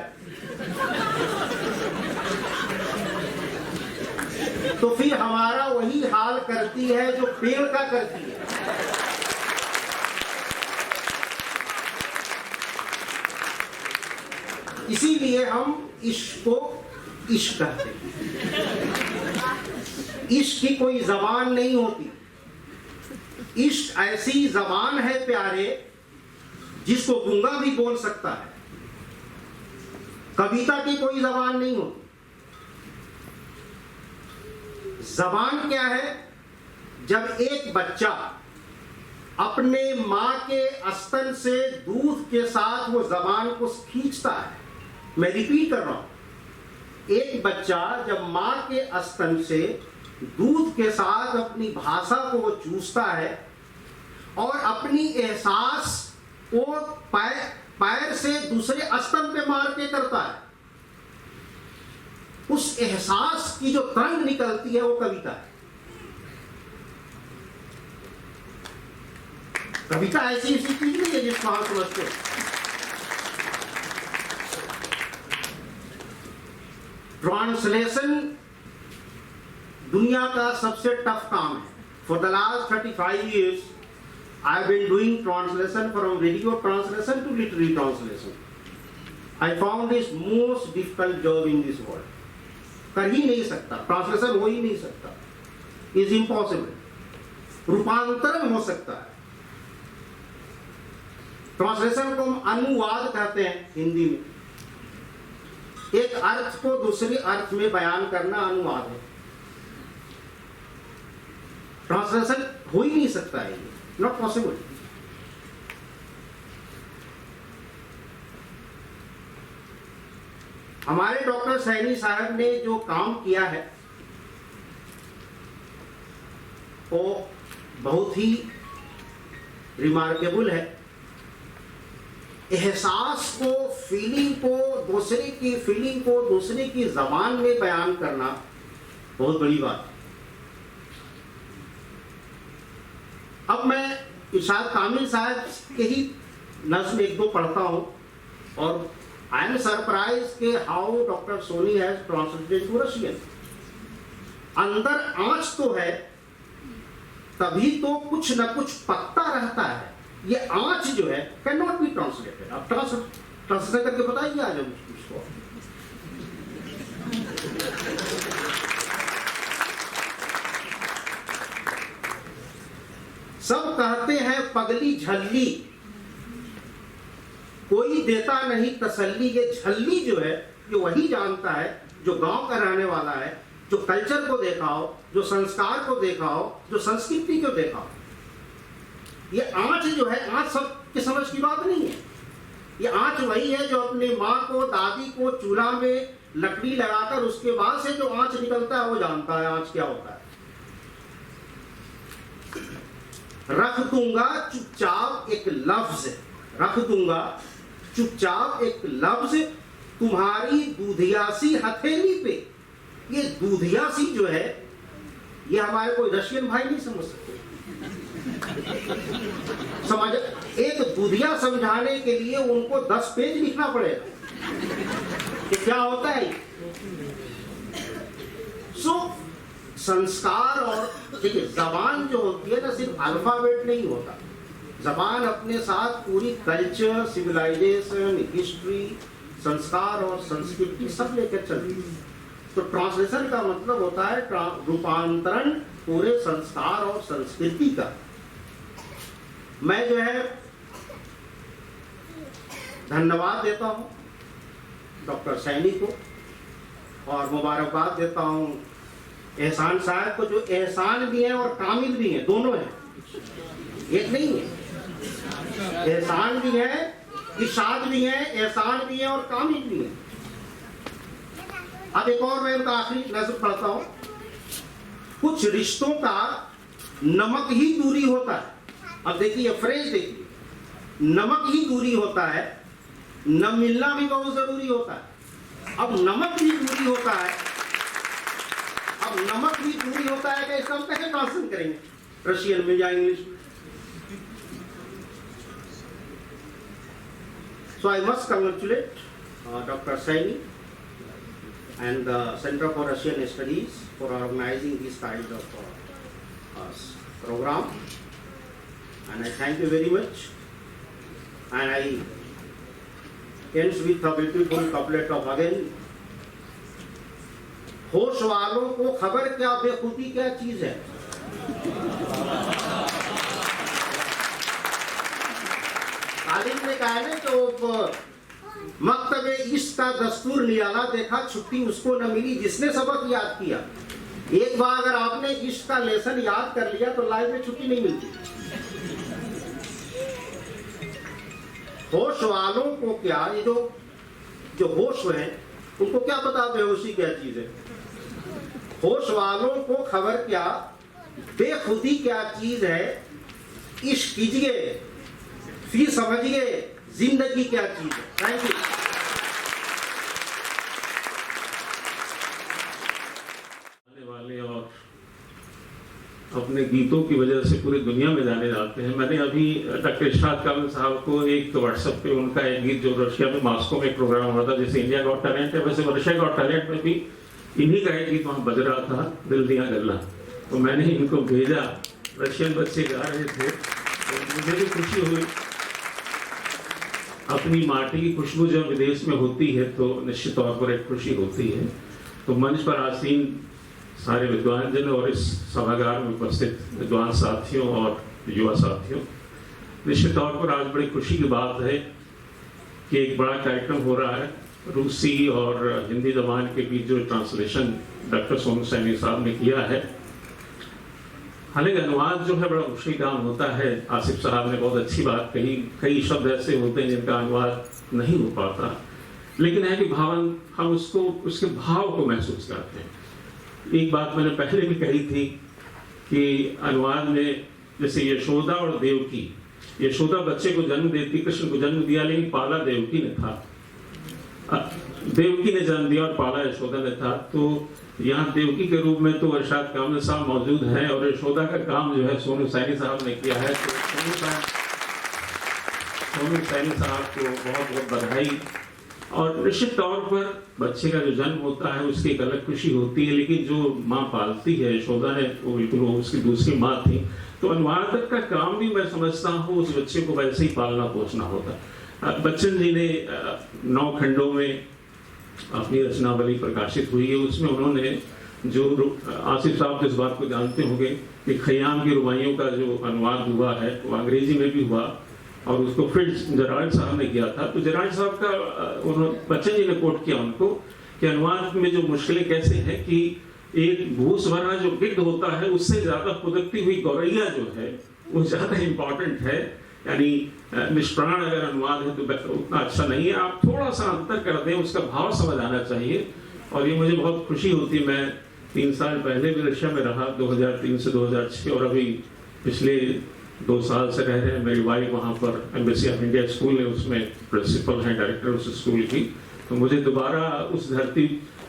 तो फिर हमारा वही हाल करती है जो पेड़ का करती है. इसीलिए हम इश्क को इश्क कहते हैं. इश्क की कोई जबान नहीं होती. इश्क ऐसी जबान है प्यारे जिसको गूंगा भी बोल सकता है. कविता की कोई जबान नहीं होती. जबान क्या है? जब एक बच्चा अपने मां के स्तन से दूध के साथ वो जबान को खींचता है. मैं रिपीट कर रहा हूं. एक बच्चा जब मां के स्तन से दूध के साथ अपनी भाषा को वो चूसता है और अपनी एहसास वो पैर से दूसरे स्तन पे मार के करता है, उस एहसास की जो तरंग निकलती है वो कविता है. कविता ऐसी चीज नहीं है जिसको आप समझते हो. ट्रांसलेशन दुनिया का सबसे टफ काम है. For the last 35 years I have been doing translation from radio translation to literary translation. I found this most difficult job in this world. कर ही नहीं सकता, ट्रांसलेशन हो ही नहीं सकता. Is impossible. रूपांतरण हो सकता है. ट्रांसलेशन को हम अनुवाद कहते हैं हिंदी में. एक अर्थ को दूसरे अर्थ में बयान करना अनुवाद है. ट्रांसलेशन हो ही नहीं सकता है. Not possible. हमारे डॉक्टर सैनी साहब ने जो काम किया है वो बहुत ही रिमार्केबल है. एहसास को, फीलिंग को, दूसरे की फीलिंग को दूसरे की जबान में बयान करना बहुत बड़ी बात है. अब मैं इरशाद कामिल साहब के ही नज़्म एक दो पढ़ता हूं और आई एम सरप्राइज के how doctor Soni has translated to Russian. अंदर आंच तो है तभी तो कुछ न कुछ पकता रहता है. ये आंच जो है कैन नॉट बी ट्रांसलेटेड. अब ट्रांसलेट करके बताइए आज हम उसको. सब कहते हैं पगली झल्ली, कोई देता नहीं तसल्ली. ये झल्ली जो है ये वही जानता है जो गांव का रहने वाला है, जो कल्चर को देखा हो, जो संस्कार को देखा हो, जो संस्कृति को देखा हो. ये आंच जो है, आंच सबके समझ की बात नहीं है. ये आंच वही है जो अपनी माँ को, दादी को चूल्हा में लकड़ी लगाकर उसके बाद से जो आंच निकलता है वो जानता है आंच क्या होता है. रख दूंगा चुपचाप एक लफ्ज, रख दूंगा चुपचाप एक लफ्ज तुम्हारी दूधियासी हथेली पे. ये दूधियासी जो है ये हमारे कोई रशियन भाई नहीं समझ सकते. समझ, एक दूधिया समझाने के लिए उनको 10 पेज लिखना पड़ेगा कि क्या होता है. सो संस्कार और देखिए जबान जो होती है ना सिर्फ अल्फाबेट नहीं होता. जबान अपने साथ पूरी कल्चर, सिविलाइजेशन, हिस्ट्री, संस्कार और संस्कृति सब लेकर चलती है। तो ट्रांसलेशन का मतलब होता है रूपांतरण पूरे संस्कार और संस्कृति का। मैं जो है धन्यवाद देता हूँ डॉक्टर सैनी को और मुबारकबाद देता हूँ एहसान साहब को, जो एहसान भी है और कामिल भी है, दोनों है, एक नहीं है। एहसान भी है, इरशाद भी है, एहसान भी है और कामिल भी है। अब एक और मैं उनका आखिरी नज़र पढ़ता हूं। कुछ रिश्तों का नमक ही दूरी होता है। अब देखिए फ्रेज देखिए, नमक ही दूरी होता है, न मिलना भी बहुत जरूरी होता है। अब नमक भी दूरी होता है, अब नमक भी दूरी होता है कि इसका हम कैसे ट्रांसलेट करेंगे, रशियन में या इंग्लिश में? So I must congratulate Dr. Saini and the Center for Russian Studies for organizing this kind of program, and I thank you very much. And I ends with a beautiful couplet of again, होश वालों को खबर क्या बेखुदी क्या चीज है। तालिब ने कहा है ना कि मकतबे इश्क का दस्तूर नियाला देखा, छुट्टी उसको न मिली जिसने सबक याद किया। एक बार अगर आपने इश्क का लेसन याद कर लिया तो लाइफ में छुट्टी नहीं मिलती। होश वालों को क्या, ये जो होश है उनको क्या पता बेहोशी क्या चीज है। होश वालों को खबर क्या बेखुदी क्या चीज है। इश्क कीजिए फिर समझिए जिंदगी क्या चीज है। Thank you. आने वाले और अपने गीतों की वजह से पूरी दुनिया में जाने जाते हैं। मैंने अभी डॉक्टर इरशाद कामिल साहब को एक व्हाट्सएप पे उनका एक गीत जो रशिया में मॉस्को में एक प्रोग्राम हुआ था, जैसे इंडिया गॉट टैलेंट है वैसे रशिया गॉट टैलेंट में भी इन्हीं का एक गीत वहां बज रहा था, दिल दिया गल्ला। तो मैंने इनको भेजा, रशियन बच्चे गा रहे थे, तो मुझे भी खुशी हुई। अपनी माटी की खुशबू जब विदेश में होती है तो निश्चित तौर पर एक खुशी होती है। तो मंच पर आसीन सारे विद्वान जन और इस सभागार में उपस्थित विद्वान साथियों और युवा साथियों, निश्चित तौर पर आज बड़ी खुशी की बात है कि एक बड़ा कार्यक्रम हो रहा है। रूसी और हिंदी जबान के बीच जो ट्रांसलेशन डॉक्टर सोनू सैनी साहब ने किया है, हालांकि अनुवाद जो है बड़ा मुश्किल काम होता है। आसिफ साहब ने बहुत अच्छी बात कही, कई शब्द ऐसे होते हैं जिनका अनुवाद नहीं हो पाता, लेकिन है कि भावन हम उसको उसके भाव को महसूस करते हैं। एक बात मैंने पहले भी कही थी कि अनुवाद में जैसे यशोदा और देवकी, यशोदा बच्चे को जन्म देती, कृष्ण को जन्म दिया, लेकिन पाला देवकी ने था। देवकी ने जन्म दिया और पाला यशोदा ने था। तो यहाँ देवकी के रूप में तो इरशाद कामिल साहब मौजूद हैं और यशोदा का काम जो है सोनू सैनी साहब ने किया है। तो सोनू सैनी साहब को बहुत बहुत बधाई। और निश्चित तौर पर बच्चे का जो जन्म होता है उसकी एक अलग खुशी होती है, लेकिन जो माँ पालती है, यशोदा ने वो बिल्कुल उसकी दूसरी माँ थी। तो अनुवादक का काम भी मैं समझता हूँ उस बच्चे को वैसे ही पालना पोषना होता। बच्चन जी ने 9 खंडों में अपनी रचनावली प्रकाशित हुई है। उसमें उन्होंने जो आसिफ साहब तो इस बात को जानते होंगे कि खयाम की रुबाइयों का जो अनुवाद हुआ है वो अंग्रेजी में भी हुआ और उसको फिर जराल्ड साहब ने किया था। तो जराल्ड साहब का बच्चन जी ने कोट किया उनको कि अनुवाद में जो मुश्किलें कैसे हैं कि एक भूस्वरा जो गिद्ध होता है उससे ज्यादा फुदकती हुई गौरैया जो है वो ज्यादा इंपॉर्टेंट है। यानी निष्प्राण अगर अनुवाद है तो उतना अच्छा नहीं है, आप थोड़ा सा अंतर कर दें, उसका भाव समझ आना चाहिए। और ये मुझे बहुत खुशी होती, मैं 3 साल पहले भी रशिया में रहा, 2003 से 2006, और अभी पिछले 2 साल से रह रहे हैं। मेरी वाइफ वहाँ पर एम्बेसी ऑफ इंडिया स्कूल है, उसमें प्रिंसिपल हैं, डायरेक्टर उस स्कूल की। तो मुझे दोबारा उस धरती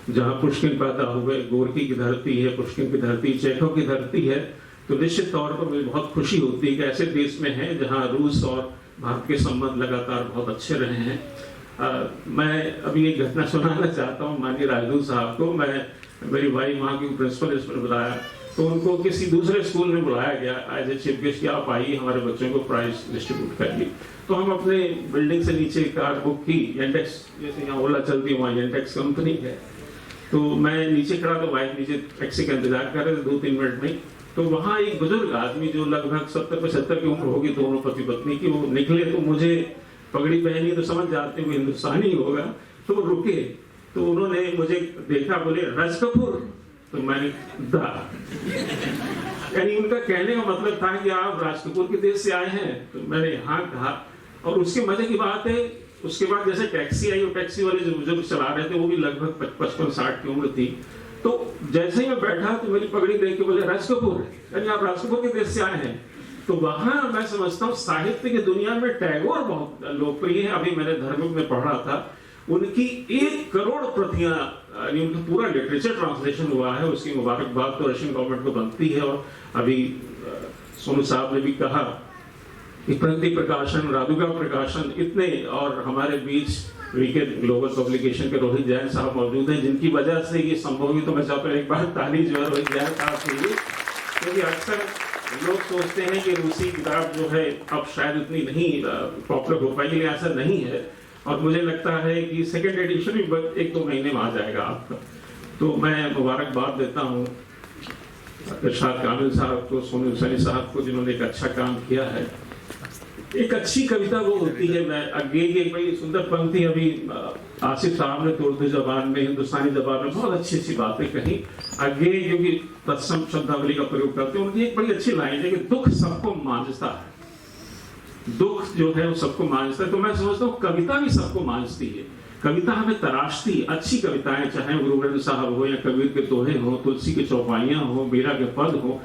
जहाँ पुष्किन पैदा हुए, गोरकी की धरती है, पुष्किन की धरती, चेखव की धरती है, तो निश्चित तौर पर मुझे बहुत खुशी होती है कि ऐसे देश में है जहाँ रूस और भारत के संबंध लगातार बहुत अच्छे रहे हैं। मैं अभी एक घटना सुनाना चाहता हूँ माननीय राजदूत साहब को। मेरी वाइफ वहाँ की प्रिंसिपल इसमें बताया तो उनको किसी दूसरे स्कूल में बुलाया गया एज ए चीफ गेस्ट कि आप आइए हमारे बच्चों को प्राइज डिस्ट्रीब्यूट करिए। तो हम अपने बिल्डिंग से नीचे कार बुक की, एंटेक्स जैसे यहाँ ओला चलती है वहाँ एंटेक्स कंपनी है, तो मैं नीचे खड़ा तो वाइफ नीचे टैक्सी का इंतजार कर रहे थे 2-3 मिनट में। तो वहाँ एक बुजुर्ग आदमी जो लगभग 70-75 की उम्र होगी, दोनों पति पत्नी की, वो निकले तो मुझे पगड़ी पहनी तो समझ जाते हुए हिंदुस्तानी होगा, तो वो रुके, तो उन्होंने मुझे देखा, बोले राज कपूर, तो मैंने यानी उनका कहने का मतलब था कि आप राज कपूर के देश से आए हैं, तो मैंने हाँ कहा। और उसके मजे की बात है, उसके बाद जैसे टैक्सी आई, वो टैक्सी वाले जो बुजुर्ग चला रहे थे वो भी लगभग 55-60 की उम्र थी, तो जैसे ही मैं बैठा तो मेरी पगड़ी देख के बोले राज कपूर, यानी आप राज कपूर के देश से आए हैं। तो वहां मैं समझता हूँ साहित्य की दुनिया में टैगोर बहुत लोकप्रिय है। अभी मैंने धर्म में पढ़ा था, उनकी 1 करोड़ प्रतियां, उनका पूरा लिटरेचर ट्रांसलेशन हुआ है, उसकी मुबारकबाद तो रशियन गवर्नमेंट को बनती है। और अभी सोनू साहब ने भी कहा कि प्रगति प्रकाशन, राधिका प्रकाशन, इतने, और हमारे बीच वीके ग्लोबल पब्लिकेशन के रोहित जैन साहब मौजूद हैं, जिनकी वजह से ये संभव हुई। तो मैं चाहता हूँ एक बार ताली जो है रोहित जैन साहब के लिए, क्योंकि अक्सर लोग सोचते हैं कि रूसी किताब जो है अब शायद इतनी नहीं पॉपुलर हो पाएगी, लेकिन ऐसा नहीं है। और मुझे लगता है कि सेकेंड एडिशन भी 1-2 महीने में आ जाएगा आपका। तो मैं मुबारकबाद देता हूँ इरशाद कामिल साहब को, सोनू सैनी साहब को, जिन्होंने एक अच्छा काम किया है। एक अच्छी कविता वो होती है, मैं आगे की एक बड़ी सुंदर पंक्ति अभी आसिफ साहब ने तो उर्दू जबान में, हिंदुस्तानी जबान में बहुत अच्छी अच्छी बातें कही। आगे जो कि तत्सम शब्दावली का प्रयोग करते हैं, उनकी एक बड़ी अच्छी लाइन है कि दुख सबको मांझता है, दुख जो है वो सबको मांझता है। तो मैं समझता हूँ कविता भी सबको मांझती है, कविता हमें तराशती। अच्छी कविताएं, चाहे गुरु ग्रंथ साहब हो या कबीर के दोहे हो, तुलसी की चौपाइयां हो, मीरा के पद हो,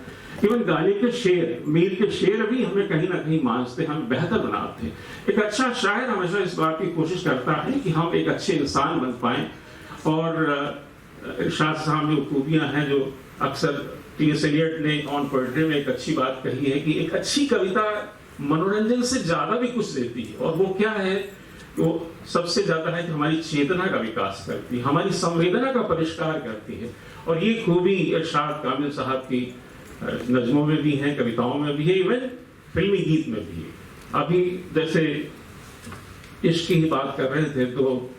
इवन गालिब के शेर, मीर के शेर भी हमें कहीं ना कहीं मांझते, हमें बेहतर बनाते हैं। एक अच्छा शायर हमेशा इस बात की कोशिश करता है कि हम एक अच्छे इंसान बन पाए। और इरशाद साहब में खूबियां हैं जो अक्सर टी.एस. एलियट ने ऑन पोएट्री में एक अच्छी बात कही है कि एक अच्छी कविता मनोरंजन से ज्यादा भी कुछ देती है। और वो क्या है, वो सबसे ज्यादा है कि हमारी चेतना का विकास करती है, हमारी संवेदना का परिष्कार करती है। और ये खूबी इरशाद कामिल साहब की नज़्मों में भी है, कविताओं में भी है, इवन फिल्मी गीत में भी है। अभी जैसे इश्क की ही बात कर रहे थे, तो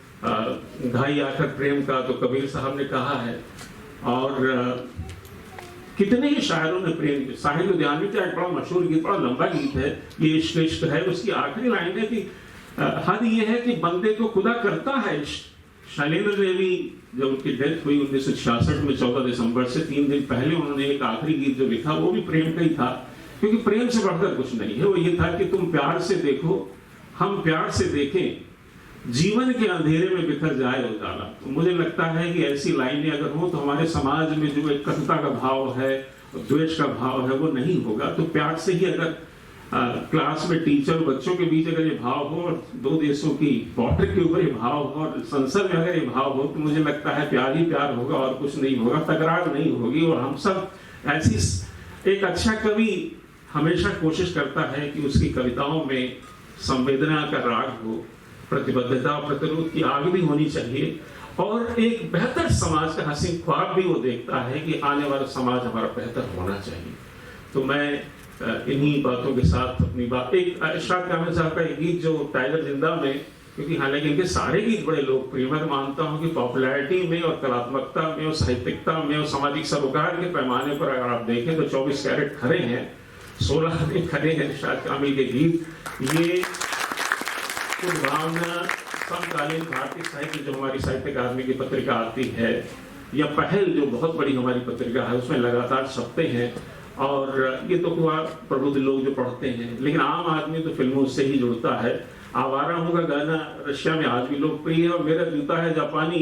घाई आकर प्रेम का तो कबीर साहब ने कहा है, और कितने ही शायरों ने प्रेम, साहिल उद्यानवी का एक बड़ा मशहूर गीत, बड़ा लंबा गीत है, ये इश्क इश्क है, उसकी आखिरी लाइन है कि हद ये है कि बंदे को खुदा करता है इश्क। शैलेंद्र देवी जब उनकी डेथ हुई 1966 में 14 दिसंबर से 3 दिन पहले, उन्होंने एक आखिरी गीत जो लिखा वो भी प्रेम का ही था, क्योंकि प्रेम से बढ़कर कुछ नहीं है। वो ये था कि तुम प्यार से देखो, हम प्यार से देखें, जीवन के अंधेरे में बिखर जाए उजाला। तो मुझे लगता है कि ऐसी लाइनें अगर हो तो हमारे समाज में जो एक कटुता का भाव है, द्वेष का भाव है, वो नहीं होगा। तो प्यार से ही अगर क्लास में टीचर बच्चों के बीच अगर ये भाव हो, और 2 देशों की बॉर्डर के ऊपर ये भाव हो, और संसद में अगर ये भाव हो, तो मुझे लगता है प्यार ही प्यार होगा और कुछ नहीं होगा, तकरार नहीं होगी। और हम सब ऐसी, एक अच्छा कवि हमेशा कोशिश करता है कि उसकी कविताओं में संवेदना का राग हो, प्रतिबद्धता और प्रतिरोध की आग भी होनी चाहिए, और एक बेहतर समाज का हसीन ख्वाब भी वो देखता है कि आने वाला समाज हमारा बेहतर होना चाहिए। तो मैं इन्हीं बातों के साथ अपनी बात, एक इरशाद कामिल साहब का एक गीत जो टाइगर जिंदा में, क्योंकि हालांकि इनके सारे गीत बड़े लोकप्रिय, मैं मानता हूं कि पॉपुलैरिटी में और कलात्मकता में और साहित्यिकता में और सामाजिक सरोकार के पैमाने पर अगर आप देखें तो 24 कैरेट खड़े हैं, 16 आदमी खड़े हैं इरशाद कामिल के गीत। ये भावना समकालीन भारतीय साहित्य, जो हमारी साहित्य अकादमी की पत्रिका आती है, या पहल जो बहुत बड़ी हमारी पत्रिका है, उसमें लगातार छपते हैं। और ये तो हुआ प्रबुद्ध लोग जो पढ़ते हैं, लेकिन आम आदमी तो फिल्मों से ही जुड़ता है। आवारा हूँ का गाना रशिया में आज भी लोकप्रिय है, और मेरा जूता है जापानी,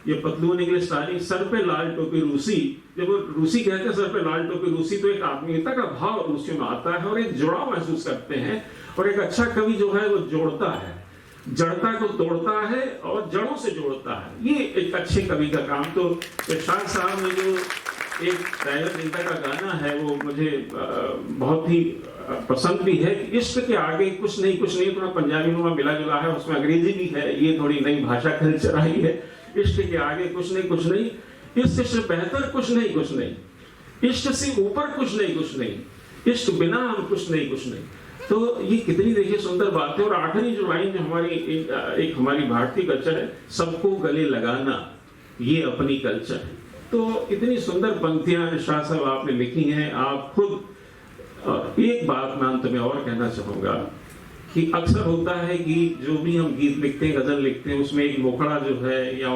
ये पतलून इंग्लिस्तानी, सर पे लाल टोपी रूसी। जब वो रूसी कहते हैं सर पे लाल टोपी रूसी, तो एक आत्मीयता का भाव रूसियों में आता है और एक जुड़ाव महसूस करते हैं। और एक अच्छा कवि जो है वो जोड़ता है, जड़ता को तोड़ता है और जड़ों से जोड़ता है। ये एक अच्छे कवि का काम। तो इरशाद साहब ने जो एक टाइगर जिंदा का गाना है, वो मुझे बहुत ही पसंद भी है। इश्क के आगे कुछ नहीं, कुछ नहीं, थोड़ा पंजाबी में मिला जुला है, उसमें अंग्रेजी भी है, ये थोड़ी नई भाषा कल्चर आई है। इश्क के आगे कुछ नहीं, कुछ नहीं, इससे बेहतर कुछ नहीं, कुछ नहीं, इष्ट से ऊपर कुछ नहीं, इष्ट बिना हम कुछ नहीं। तो ये कितनी देखिए सुंदर बात है। और आखिरी जो लाइन हमारी एक हमारी भारतीय कल्चर है, सबको गले लगाना ये अपनी कल्चर है। तो इतनी सुंदर पंक्तियां इरशाद साहब आपने लिखी हैं। आप खुद एक बात मैं अंत में और कहना चाहूंगा कि अक्सर होता है कि जो भी हम गीत लिखते हैं, गजल लिखते हैं, उसमें एक मोखड़ा जो है या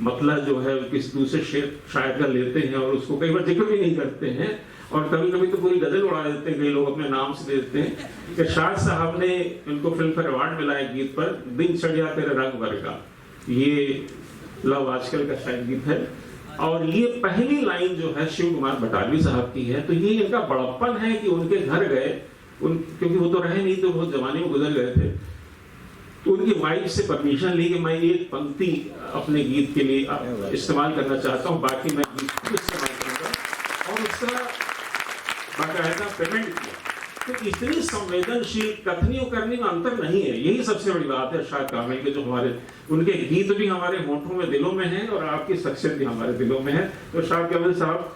मतलब जो है किसी दूसरे शायर का लेते हैं और उसको कई बार जिक्र भी नहीं करते हैं, और कभी तो पूरी गजल उड़ा देते हैं, कई लोग अपने नाम से देते हैं। इरशाद साहब ने, उनको फिल्म फेयर अवार्ड मिला है गीत पर, दिन चढ़िया तेरे रंग वर्गा, ये लव आजकल का शायद गीत है। और ये पहली लाइन जो है शिव कुमार बटालवी साहब की है। तो ये इनका बड़प्पन है कि उनके घर गए, क्योंकि वो तो रहे नहीं, तो बहुत जमाने में गुजर गए थे, तो उनकी वाइफ से परमिशन ली कि मैं एक पंक्ति अपने गीत के लिए इस्तेमाल करना चाहता हूँ, बाकी मैं गीत को इस्तेमाल करूंगा, और उसका बाकायदा पेमेंट किया। तो इतनी संवेदनशील कथनियों करने में अंतर नहीं है, यही सबसे बड़ी बात है इरशाद कामिल के, जो हमारे उनके गीत भी हमारे होठों में, दिलों में हैं, और आपकी शख्सियत भी हमारे दिलों में है। तो इरशाद कामिल साहब,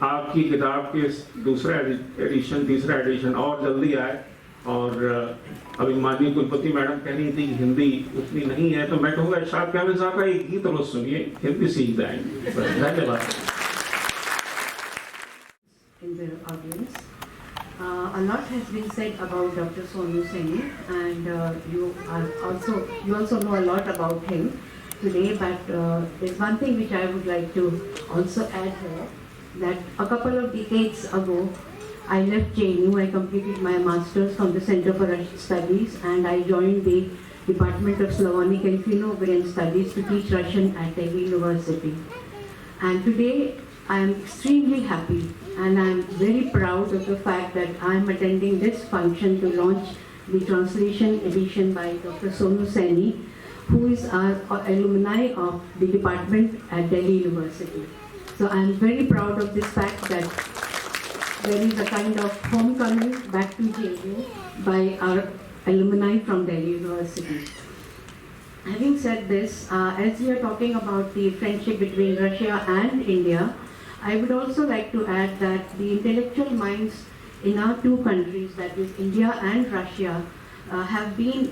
आपकी किताब के तीसरा एडिशन और जल्दी आए। और अभी माननीय कुलपति मैडम कह रही थी कि हिंदी उतनी नहीं है, तो मैं कहूँगा इरशाद कामिल साहब का एक गीत रोज सुनिए, हिंदी सीख जाएंगे। धन्यवाद। In the audience, a lot has been said about Dr. Sonu Saini, and you also know a lot about him today. But there's one thing which I would like to also add here, that a couple of decades ago, I left JNU. I completed my master's from the Center for Russian Studies, and I joined the Department of Slavonic and Finno-Ugrian Studies to teach Russian at Delhi University. And today, I am extremely happy, and I am very proud of the fact that I am attending this function to launch the translation edition by Dr. Sonu Saini, who is our alumni of the department at Delhi University. So I am very proud of this fact that there is a kind of homecoming back to JNU by our alumni from Delhi University. Having said this, as we are talking about the friendship between Russia and India, I would also like to add that the intellectual minds in our two countries, that is India and Russia, have been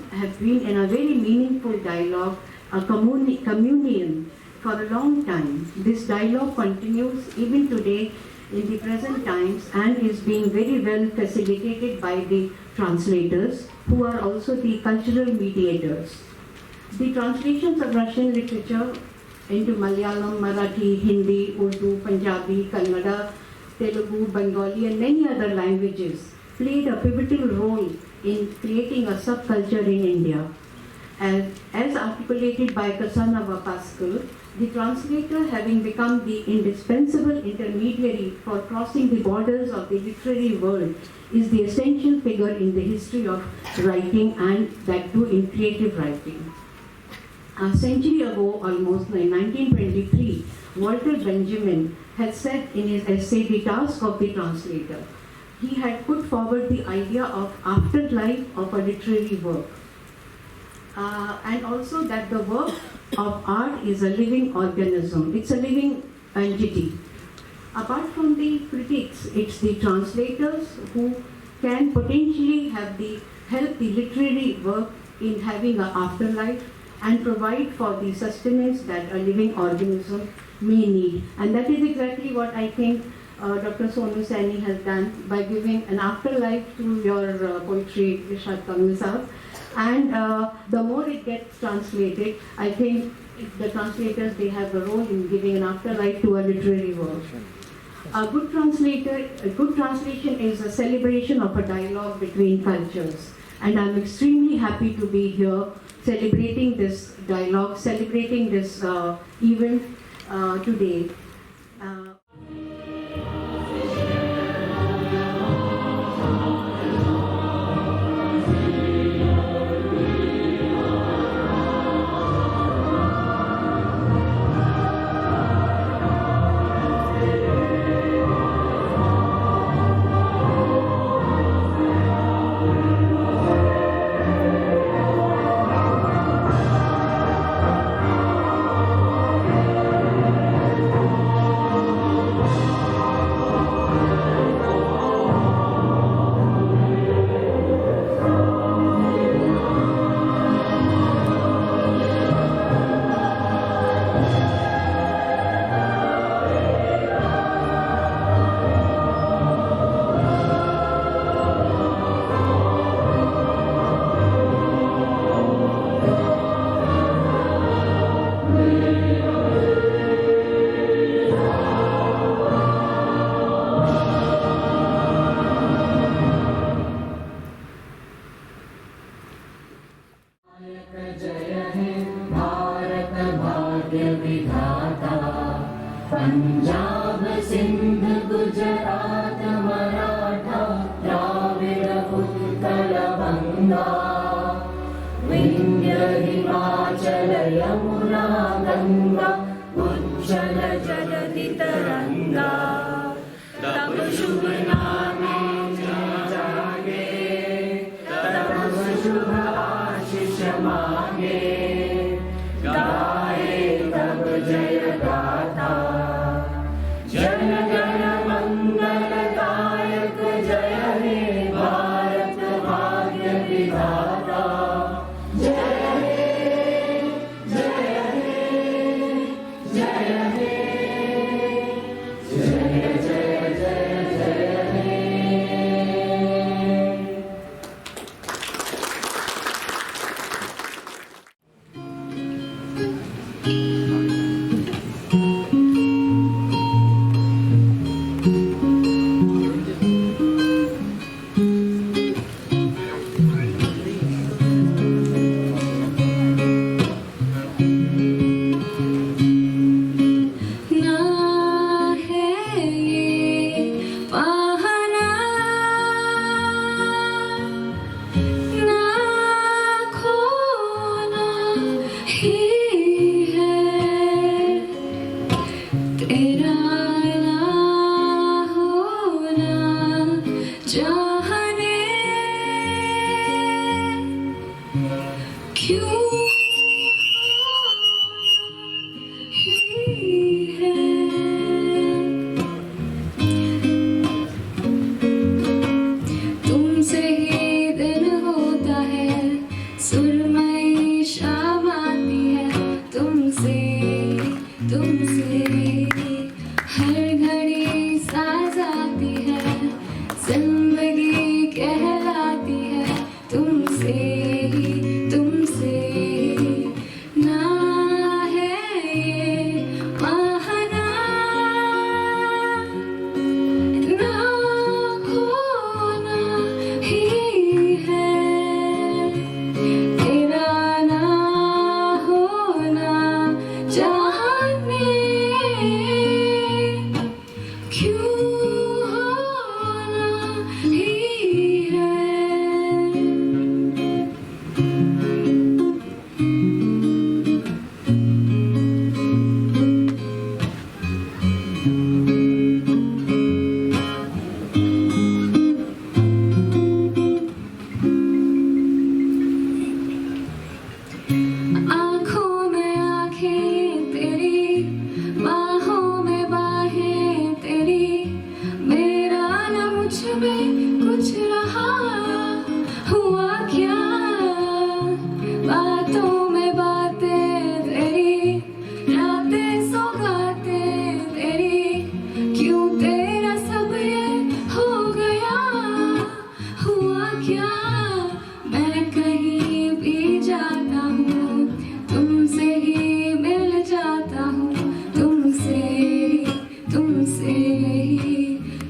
in a very meaningful dialogue, a communion for a long time. This dialogue continues even today in the present times and is being very well facilitated by the translators, who are also the cultural mediators. The translations of Russian literature into Malayalam, Marathi, Hindi, Urdu, Punjabi, Kannada, Telugu, Bengali, and many other languages played a pivotal role in creating a subculture in India. As articulated by Casanova Pascal, the translator, having become the indispensable intermediary for crossing the borders of the literary world, is the essential figure in the history of writing, and that too in creative writing. A century ago, almost in 1923, Walter Benjamin had said in his essay, The Task of the Translator, he had put forward the idea of afterlife of a literary work. And also that the work of art is a living organism, it's a living entity. Apart from the critics, it's the translators who can potentially help the literary work in having an afterlife and provide for the sustenance that a living organism may need. And that is exactly what I think Dr. Sonu Saini has done by giving an afterlife to your poetry, Irshad Kamil sahab. And the more it gets translated, I think the translators, they have a role in giving an afterlife to a literary work. A good translation is a celebration of a dialogue between cultures. And I'm extremely happy to be here celebrating this dialogue, celebrating this event today.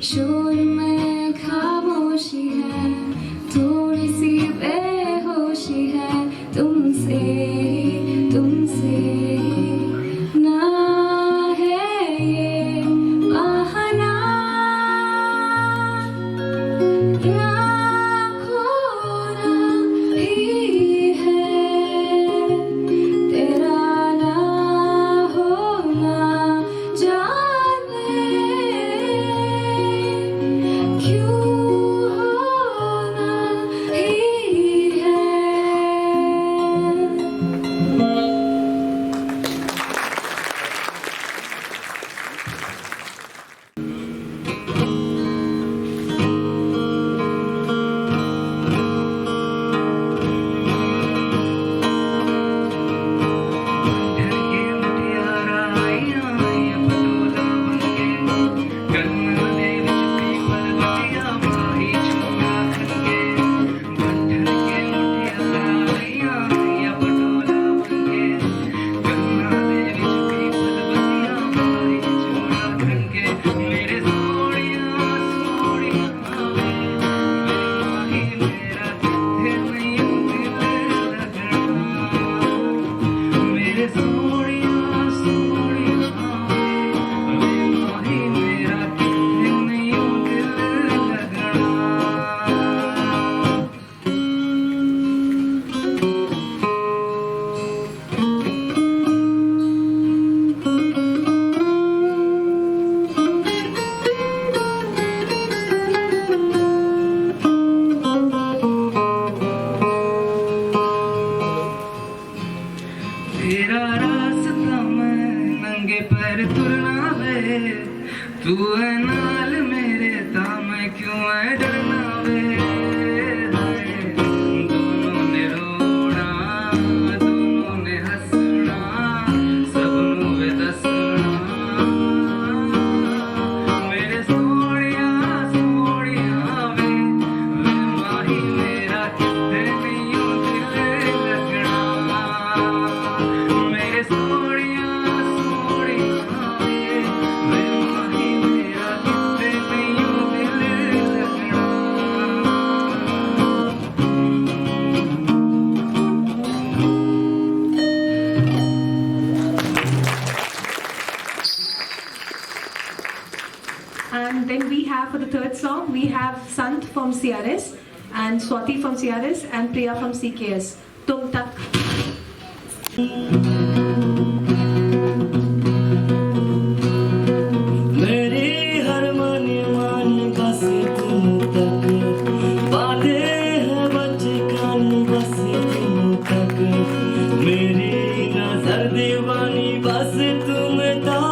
शोर में खामोशी है, थोड़ी सी बेहोशी है, तुमसे ना है ये बहाना, ना खोना ही है, तेरा ना होना जाने क्यों होना ही है। तेरा रास्ता मैं नंगे पैर तुरना वे, तू है नाल मेरे मैं क्यों है डरना वे। दोनों ने रोना, दोनों ने हंसना, सबनों वे दसना, मेरे सोनिया सोनिया वे माही मेरा कितने नहीं दिल लगना, मेरे सोनिया सोनिया वे माही मेरा कितने नहीं दिल लगना। And then we have for the third song, we have Sant from CRS and Swati from CRS and Priya from CKS. Tum Tak. मेरी हर मानी मानी बस तुम तक, बातें हैं बचकानी बस तुम तक, मेरी नजर दीवानी बस तुम तक,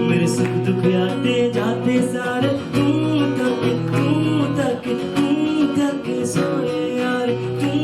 मेरे सुख दुख आते जाते सारे तुम तक सोए यार तुम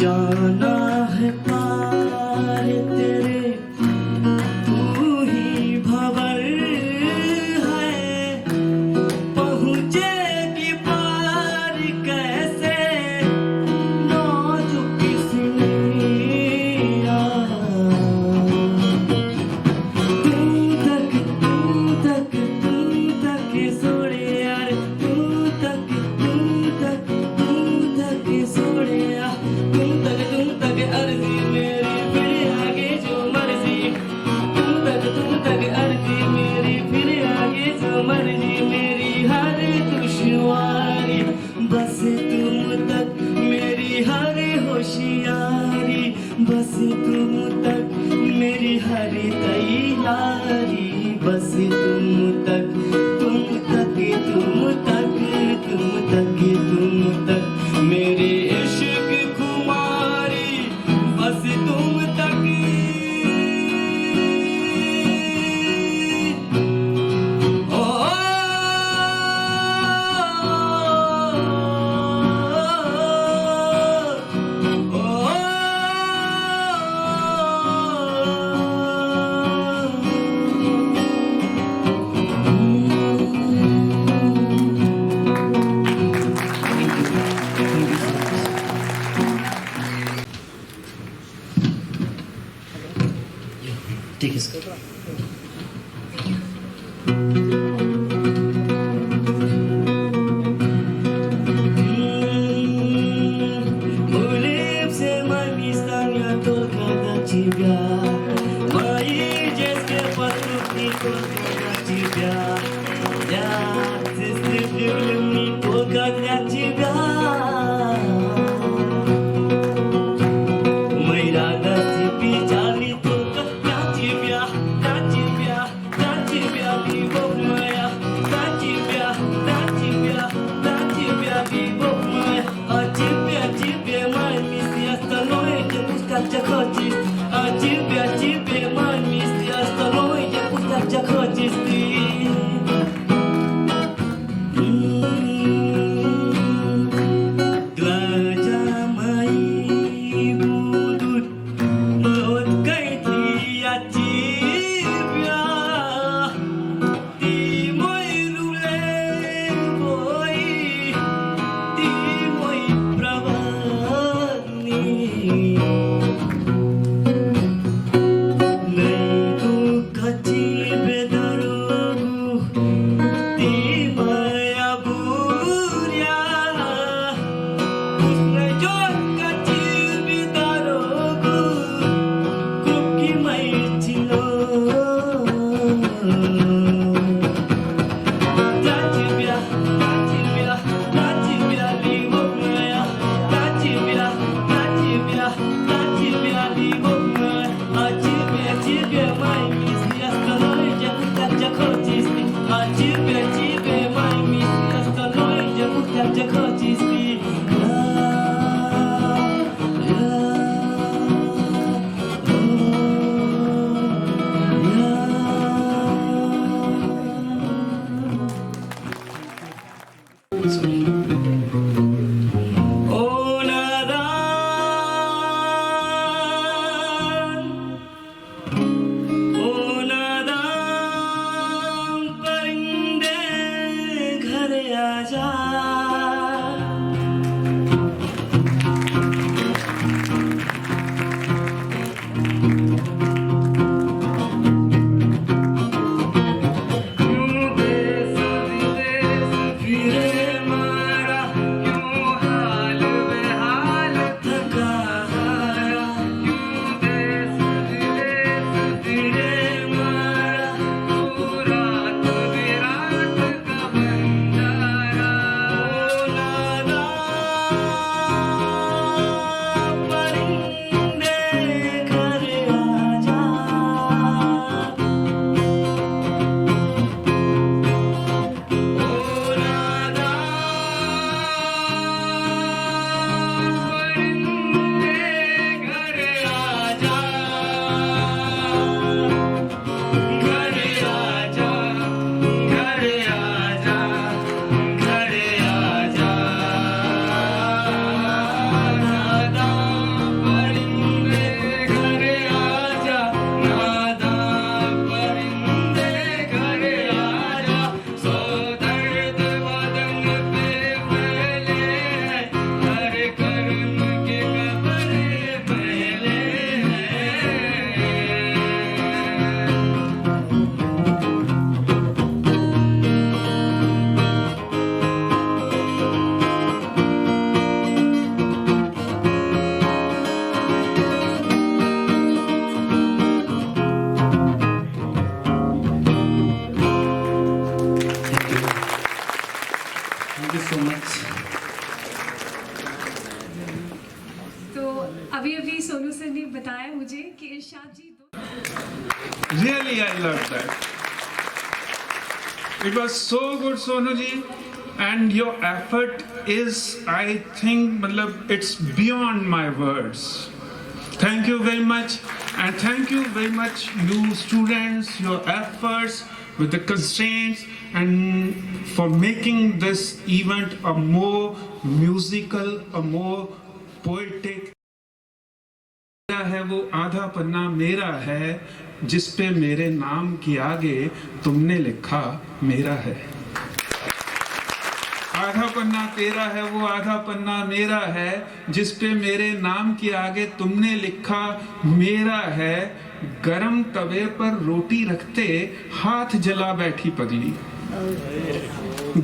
जाना है पार तेरे तू ही भंवर है पहुँचेगी पार कैसे नाजुक सिया तू तक सोड़े यार तू तक सोड़े यार तुम तक अर्जी मेरी फिर आगे जो मर्जी तुम तक अर्जी मेरी फिर आगे जो मर्जी मेरी हर दुश्वारी बस तुम तक मेरी हर होशियारी बस तुम तक मेरी हर तैयारी बस तुम तक मेरे इश्क कुमारी बस तुम तक ओ ठीक है sir. Thank you so much. तो अभी सोनू सर ने बताया मुझे कि इरशाद जी Really, I loved that. It was so good, Sonu ji, and your effort is, I think, it's beyond my words. Thank you very much, and thank you very much, you students, your efforts with the constraints, and for making this event a more musical, a more poetic. है वो आधा पन्ना मेरा है जिस पे मेरे नाम के आगे तुमने लिखा मेरा है। आधा पन्ना तेरा है वो आधा पन्ना मेरा है जिस पे मेरे नाम के आगे तुमने लिखा मेरा है। गरम तवे पर रोटी रखते हाथ जला बैठी पगली।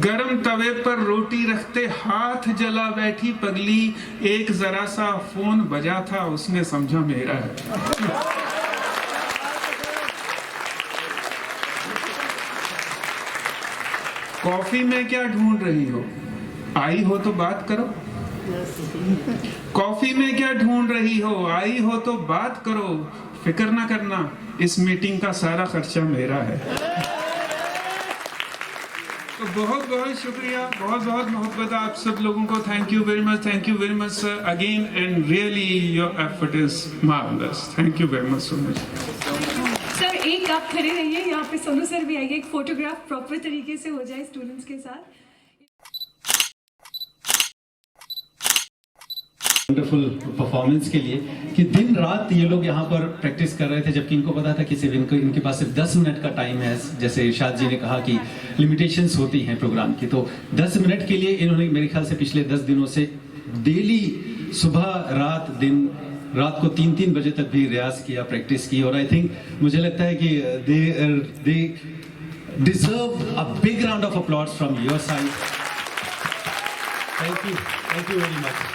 गरम तवे पर रोटी रखते हाथ जला बैठी पगली। एक जरा सा फोन बजा था उसने समझा मेरा है। कॉफी में क्या ढूंढ रही हो? आई हो तो बात करो। कॉफी में क्या ढूंढ रही हो? आई हो तो बात करो। फिक्र ना करना, इस मीटिंग का सारा खर्चा मेरा है। तो बहुत बहुत शुक्रिया, बहुत बहुत मोहब्बत आप सब लोगों को। Thank you very much sir again, and really your effort is marvellous. Thank you very much so much sir. एक आप खड़े रहिए, यहाँ पे सोनू सर भी आइए, एक फोटोग्राफ प्रॉपर तरीके से हो जाए स्टूडेंट्स के साथ। वंडरफुल परफॉर्मेंस के लिए कि दिन रात ये लोग यहाँ पर प्रैक्टिस कर रहे थे, जबकि इनको पता था कि सिर्फ इनके पास सिर्फ 10 मिनट का टाइम है। जैसे इरशाद जी ने कहा कि लिमिटेशंस होती हैं प्रोग्राम की, तो 10 मिनट के लिए इन्होंने मेरे ख्याल से पिछले 10 दिनों से डेली सुबह रात को 3-3 बजे तक भी रियाज किया, प्रैक्टिस की। और आई थिंक मुझे लगता है कि they deserve a big round of applause from your side. Thank you very much.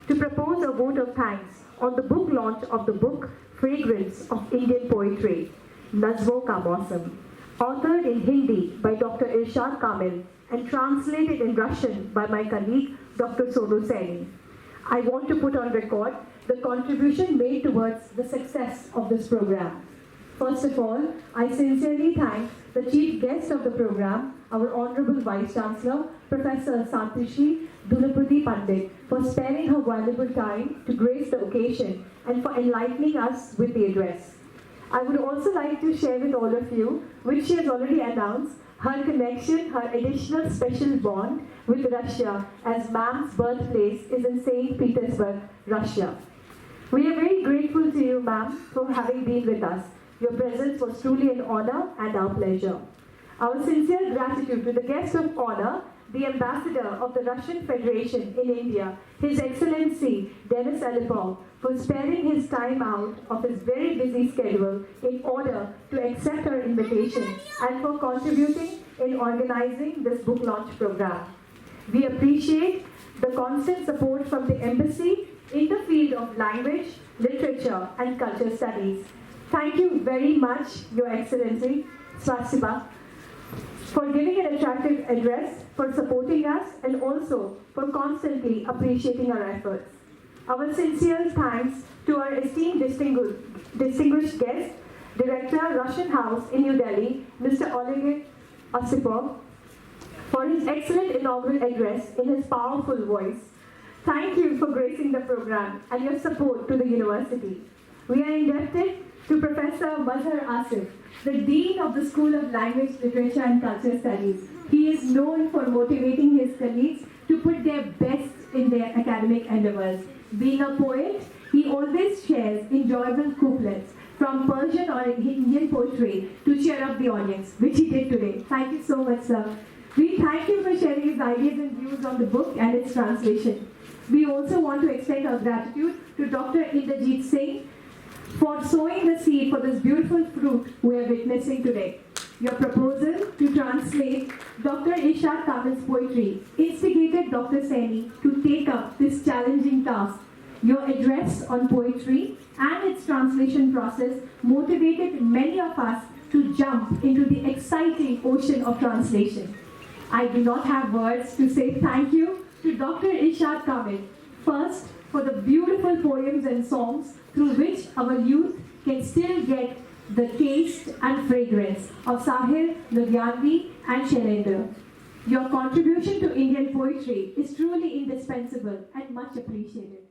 To propose a vote of thanks on the book launch of the book Fragrance of Indian Poetry, Nazmo Ka Mausam, authored in Hindi by Dr. Irshad Kamil and translated in Russian by my colleague Dr. Sonu Saini. I want to put on record the contribution made towards the success of this program. First of all, I sincerely thank the chief guest of the program, our Honorable Vice Chancellor, Professor Satrishri Dhulapudi Pandit, for sparing her valuable time to grace the occasion and for enlightening us with the address. I would also like to share with all of you, which she has already announced, her connection, her additional special bond with Russia, as ma'am's birthplace is in St. Petersburg, Russia. We are very grateful to you, ma'am, for having been with us. Your presence was truly an honor and our pleasure. Our sincere gratitude to the guest of honor, the Ambassador of the Russian Federation in India, His Excellency Denis Alipov, for sparing his time out of his very busy schedule in order to accept our invitation and for contributing in organizing this book launch program. We appreciate the constant support from the Embassy in the field of language, literature and culture studies. Thank you very much, Your Excellency, Swasiba, for giving an attractive address, for supporting us, and also for constantly appreciating our efforts. Our sincere thanks to our esteemed distinguished guest, Director, Russian House in New Delhi, Mr. Oleg Osipov, for his excellent inaugural address in his powerful voice. Thank you for gracing the program and your support to the university. We are indebted to Professor Mazhar Asif, the Dean of the School of Language, Literature and Culture Studies. He is known for motivating his colleagues to put their best in their academic endeavors. Being a poet, he always shares enjoyable couplets from Persian or Indian poetry to cheer up the audience, which he did today. Thank you so much, sir. We thank you for sharing his ideas and views on the book and its translation. We also want to extend our gratitude to Dr. Inderjeet Singh for sowing the seed for this beautiful fruit we are witnessing today. Your proposal to translate Dr. Irshad Kamil's poetry instigated Dr. Saini to take up this challenging task. Your address on poetry and its translation process motivated many of us to jump into the exciting ocean of translation. I do not have words to say thank you to Dr. Irshad Kamil, first for the beautiful poems and songs through which our youth can still get the taste and fragrance of Sahir, Ludhianvi and Sharendra. Your contribution to Indian poetry is truly indispensable and much appreciated.